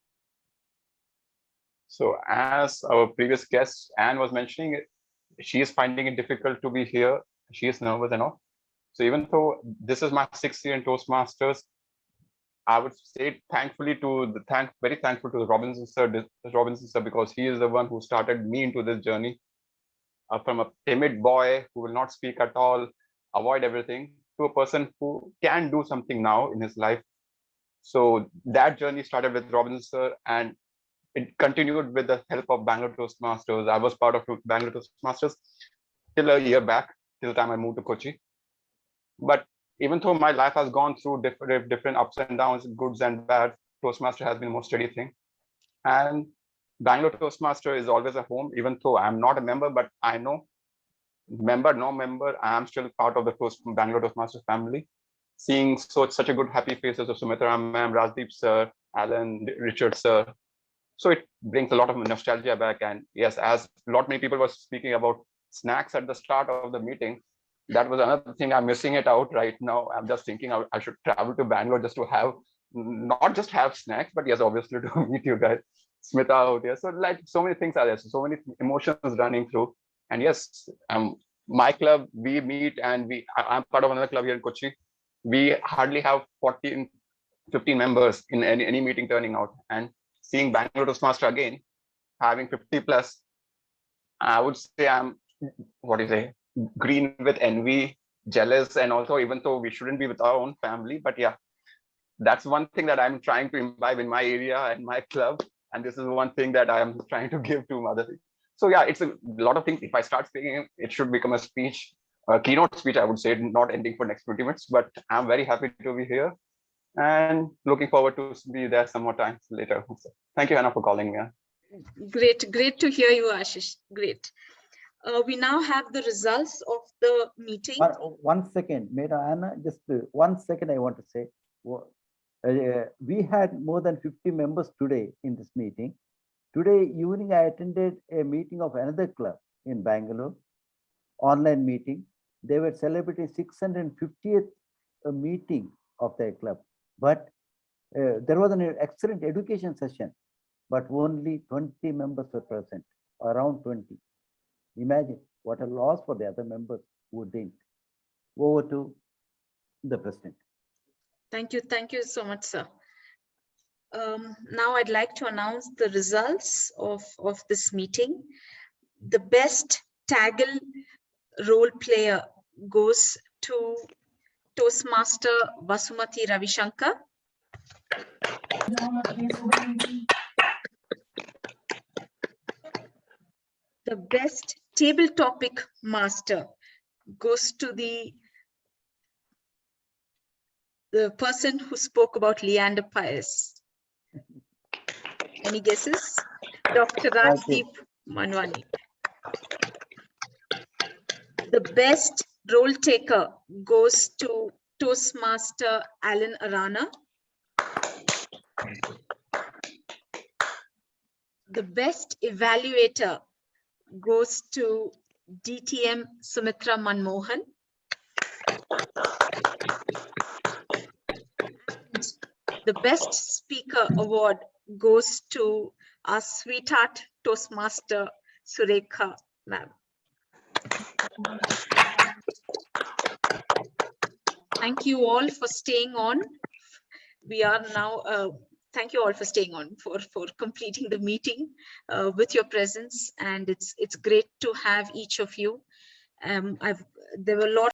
So as our previous guest, Anne, was mentioning, she is finding it difficult to be here. She is nervous and all. So even though this is my 6th year in Toastmasters, I would say very thankful to Robinson sir, because he is the one who started me into this journey from a timid boy who will not speak at all, avoid everything, to a person who can do something now in his life. So that journey started with Robinson sir, and it continued with the help of Bangalore Toastmasters. I was part of Bangalore Toastmasters till a year back, till the time I moved to Kochi. But even though my life has gone through different ups and downs, goods and bad, Toastmaster has been the most steady thing. And Bangalore Toastmaster is always a home, even though I'm not a member, but I know, member, no member, I am still part of the Bangalore Toastmasters family. Seeing such a good happy faces of Sumitra ma'am, Rajdeep sir, Alan, Richard sir. So it brings a lot of nostalgia back. And yes, as many people were speaking about snacks at the start of the meeting, that was another thing. I'm missing it out right now. I'm just thinking I should travel to Bangalore just to have, not just have snacks, but yes, obviously to meet you guys, Smita out here. So like so many things are there, so many emotions running through. And yes, my club, we meet, and I'm part of another club here in Kochi. We hardly have 14, 15 members in any meeting turning out, and seeing Bangalore Toastmaster again, having 50 plus, I would say I'm, green with envy, jealous, and also even though we shouldn't be with our own family, but yeah, that's one thing that I'm trying to imbibe in my area and my club, and this is one thing that I am trying to give to others. So yeah, it's a lot of things. If I start speaking, it should become a speech, a keynote speech, I would say, not ending for next 20 minutes, but I'm very happy to be here and looking forward to be there some more times later. So thank you, Hannah, for calling me. Great to hear you, Ashish. Great. We now have the results of the meeting. 1 second, Madam Anna, just 1 second I want to say. We had more than 50 members today in this meeting. Today evening, I attended a meeting of another club in Bangalore, online meeting. They were celebrating 650th meeting of their club. But there was an excellent education session, but only 20 members were present, around 20. Imagine what a loss for the other members who didn't. Over to the president. Thank you so much, sir. Now I'd like to announce the results of this meeting. The best Taggle role player goes to Toastmaster Vasumati Ravishankar. The best table topic master goes to the person who spoke about Leander Paes. Any guesses? Dr. Rajdeep Manwani. The best role taker goes to Toastmaster Alan Arana. The best evaluator goes to DTM Sumitra Manmohan. The best speaker award goes to our sweetheart Toastmaster Surekha ma'am. Thank you all for staying on. We are now, thank you all for staying on, for completing the meeting with your presence. And it's great to have each of you. There were a lot